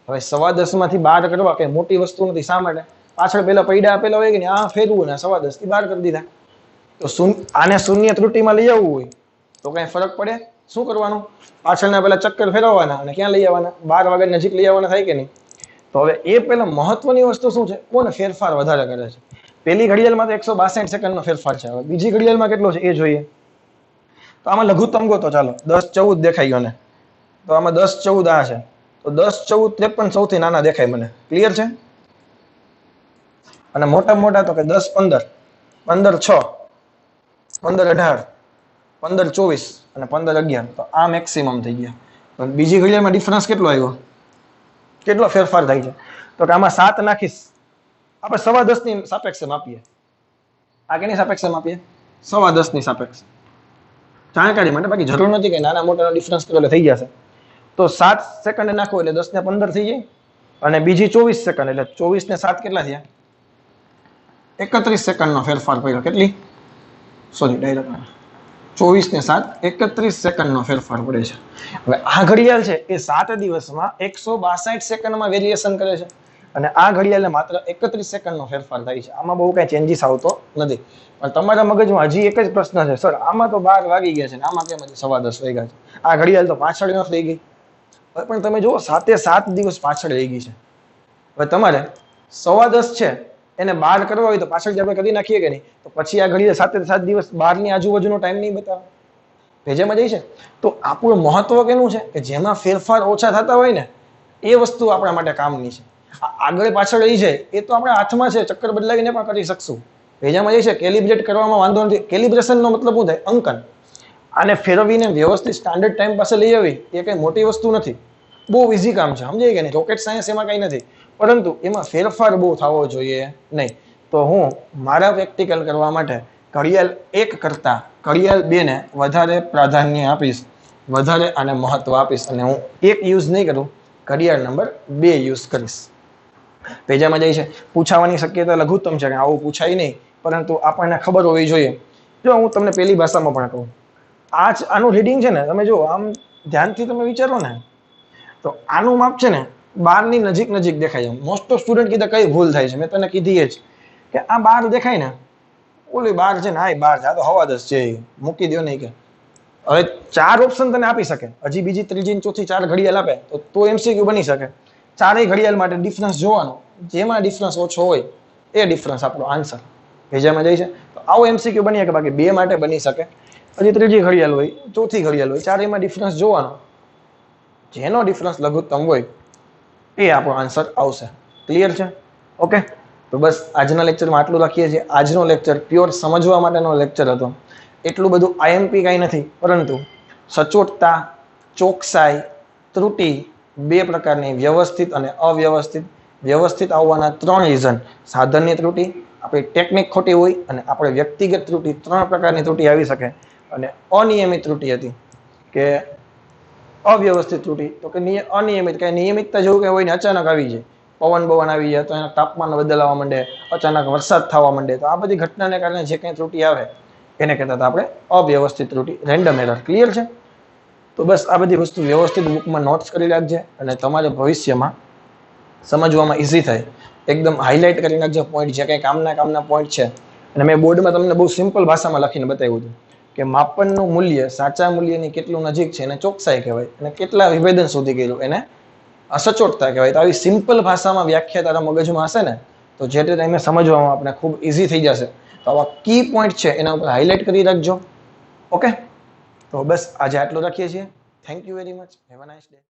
હવે 10:15 માંથી 12 કરવા કઈ મોટી વસ્તુ નથી. શા માટે? પાછળ પેલા પૈડા આપેલા હોય કે નહીં, આ ફેરવું ને 10:15 થી 12 કરી દીધા. તો આને શૂન્ય ત્રુટિમાં લઈ આવવું હોય તો કઈ ફરક પડે? શું કરવાનું? પાછળના પેલા ચક્કર ફેરવવાના અને ક્યાં લઈ આવવાના? 12 વાગ્યા નજીક લઈ આવવાના થાય કે નહીં? તો હવે એ પેલા મહત્વની વસ્તુ શું છે? કોને ફેરફાર વધારે કરે છે? પેલી ઘડિયાળમાં તો 162 સેકન્ડનો ફેરફાર છે. હવે બીજી ઘડિયાળમાં કેટલો છે એ જોઈએ. તો આમાં લઘુત્તમ ગોતો. ચાલો 10:14 દેખાઈ ગયો ને, તો આમાં 10:14 આ છે તો 10:14 53 સૌથી નાના દેખાય મને. ક્લિયર છે? અને મોટા તો કે 10:15, 15:06, 15:18, 15:24 અને 15:11 તો આ મેક્સિમમ થઈ ગયા. તો બીજી ઘડિયાળમાં ડિફરન્સ કેટલો આવ્યો? કેટલો ફેરફાર થાય છે? તો કે આમાં 7 નાખીશ. આપણે 10:15 ની સાપેક્ષે માપીએ. આ કેની સાપેક્ષે માપીએ? 10:15 ની સાપેક્ષે. જાણકારી માટે, બાકી જરૂર નથી કે નાના મોટાનો ડિફરન્સ કરો એટલે થઈ જશે. તો 7 સેકન્ડ નાખો એટલે 10 ને 15 થઈ જાય અને બીજી 24 સેકન્ડ એટલે 24 ને 7 કેટલા થયા? 31 સેકન્ડનો ફેરફાર પડ્યો. કેટલી? સોરી ડાયરેક્ટ 24 ને 7 31 સેકન્ડનો ફેરફાર પડે છે. હવે આ ઘડિયાળ છે એ 7 દિવસમાં 162 સેકન્ડમાં વેરિએશન કરે છે અને આ ઘડિયાળને માત્ર 31 સેકન્ડનો ફેરફાર થાય છે. આમાં બહુ કઈ ચેન્જીસ આવતો નથી. પણ તમારા મગજમાં હજી એક જ પ્રશ્ન છે, સર આમાં તો 12 વાગી ગયા છે ને આમાં કેમ 10:15 વાગ્યા છે? આ ઘડિયાળ તો પાછળ ન થઈ ગઈ? પણ તમે જુઓ 7 દિવસ પાછળ રહી ગઈ છે. હવે તમારે 10:15 છે એને 12 કરવા હોય તો પાછળ આપણે કરી નાખીએ કે નહીં? તો પછી આ ઘડિયાળ 7 દિવસ 12 ની આજુબાજુનો ટાઈમ નહીં બતાવે, ભેજામાં જાય છે. તો આપણું મહત્વ કેનું છે કે જેમાં ફેરફાર ઓછા થતા હોય ને એ વસ્તુ આપણા માટે કામની છે. આગળ પાછળ રહી જાય એ તો આપણા હાથમાં છે, ચક્કર બદલાવીને પણ કરી શકશું. ભેજામાં જાય છે કેલિબ્રેટ કરવામાં વાંધો નથી. કેલિબ્રેશનનો મતલબ શું થાય? અંકન. આને ફેરવીને વ્યવસ્થિત સ્ટાન્ડર્ડ ટાઈમ પાસે લઈ આવી એ કઈ મોટી વસ્તુ નથી, બહુ ઇઝી કામ છે. સમજાય કે નહીં? રોકેટ સાયન્સ એમાં કઈ નથી, પરંતુ એમાં ફેરફાર બહુ થવો જોઈએ નહીં. તો હું મારા પ્રેક્ટિકલ કરવા માટે ઘડિયાળ 1 કરતા ઘડિયાળ 2 ને વધારે પ્રાધાન્ય આપીશ, વધારે આને મહત્વ આપીશ અને હું 1 યુઝ નહીં કરું, ઘડિયાળ નંબર 2 યુઝ કરીશ. પેજામાં જાય છે પૂછાવાની શક્યતા લઘુત્તમ છે કે આવું પૂછાય નહીં, પરંતુ આપણને ખબર હોવી જોઈએ. જો હું તમને પેલી ભાષામાં પણ કહું, આનું રીડિંગ છે ને તમે જો આમ ધ્યાનથી તમે વિચારો ને તો આનું માપ છે ને 12 ની નજીક દેખાય છે. મોસ્ટ ઓફ સ્ટુડન્ટ કીધા કઈ ભૂલ થાય છે? મેં તને કીધી જ કે આ 12 દેખાય ને, ઓલી 12 છે ને, આ 12 છે, આ તો 10:15 છે, મૂકી દો નહીં કે. હવે 4 ઓપ્શન તને આપી શકે, હજી બીજી ત્રીજી ને ચોથી 4 ઘડિયાળ આપે તો એમસીક્યુ બની શકે. ચારેય ઘડિયાળ માટે ડિફરન્સ જોવાનો, જેમાં ડિફરન્સ ઓછો હોય એ ડિફરન્સ આપણો આન્સર. ભેજામાં જાય છે તો આવો એમસીક્યુ બની શકે, બાકી 2 માટે બની શકે. હજી ત્રીજી ઘડિયાળ હોય, ચોથી ઘડિયાળ હોય, ચારેયમાં ડિફરન્સ જોવાનો, જેનો ડિફરન્સ લઘુત્તમ હોય એ આપણો આન્સર આવશે. ક્લિયર છે? ઓકે, તો બસ આજના લેક્ચરમાં આટલું રાખીએ છીએ. આજનો લેક્ચર પ્યોર સમજવા માટેનો લેક્ચર હતો. એટલું બધું આઈએમપી કાંઈ નથી, પરંતુ સચોટતા, ચોકસાઈ, ત્રુટિ 2 પ્રકારની, વ્યવસ્થિત અને અવ્યવસ્થિત. વ્યવસ્થિત આવવાના 3 રીઝન: સાધનની ત્રુટિ, આપણી ટેકનિક ખોટી હોય અને આપણે વ્યક્તિગત ત્રુટિ. 3 પ્રકારની ત્રુટિ આવી શકે. અને અનિયમિત ત્રુટિ હતી કે અવ્યવસ્થિત ત્રુટિ, તો કે અનિયમિત, કઈ નિયમિતતા જેવું કઈ હોય ને અચાનક આવી જાય પવન બવન આવી જાય તો એના તાપમાન બદલાવા માંડે, અચાનક વરસાદ થવા માંડે, તો આ બધી ઘટનાને કારણે જે કંઈ ત્રુટિ આવે એને કહેતા હતા આપણે અવ્યવસ્થિત ત્રુટિ, રેન્ડમ એરર. ક્લિયર છે? તો બસ આ બધી વસ્તુ વ્યવસ્થિત બુકમાં નોટ્સ કરી રાખજે અને તમારે ભવિષ્યમાં સમજવામાં ઇઝી થાય એકદમ હાઇલાઇટ કરી નાખજો પોઈન્ટ, જે કંઈ કામના પોઈન્ટ છે. અને મેં બોર્ડમાં તમને બહુ સિમ્પલ ભાષામાં લખીને બતાવ્યું હતું કે માપનનું મૂલ્ય સાચા મૂલ્યની કેટલું નજીક છે એને ચોકસાઈ કહેવાય, અને કેટલા વિભેદન સુધી ગયેલું એને અસચોટતા કહેવાય. તો આવી સિમ્પલ ભાષામાં વ્યાખ્યા તારા મગજમાં હશે ને તો જે તે ટાઈમે સમજવામાં આપણે ખૂબ ઇઝી થઈ જશે. તો આવા કી પોઈન્ટ છે એના ઉપર હાઇલાઇટ કરી રાખજો. ઓકે, તો બસ આજે આટલું રાખીએ છીએ. Thank you very much. Have a nice day.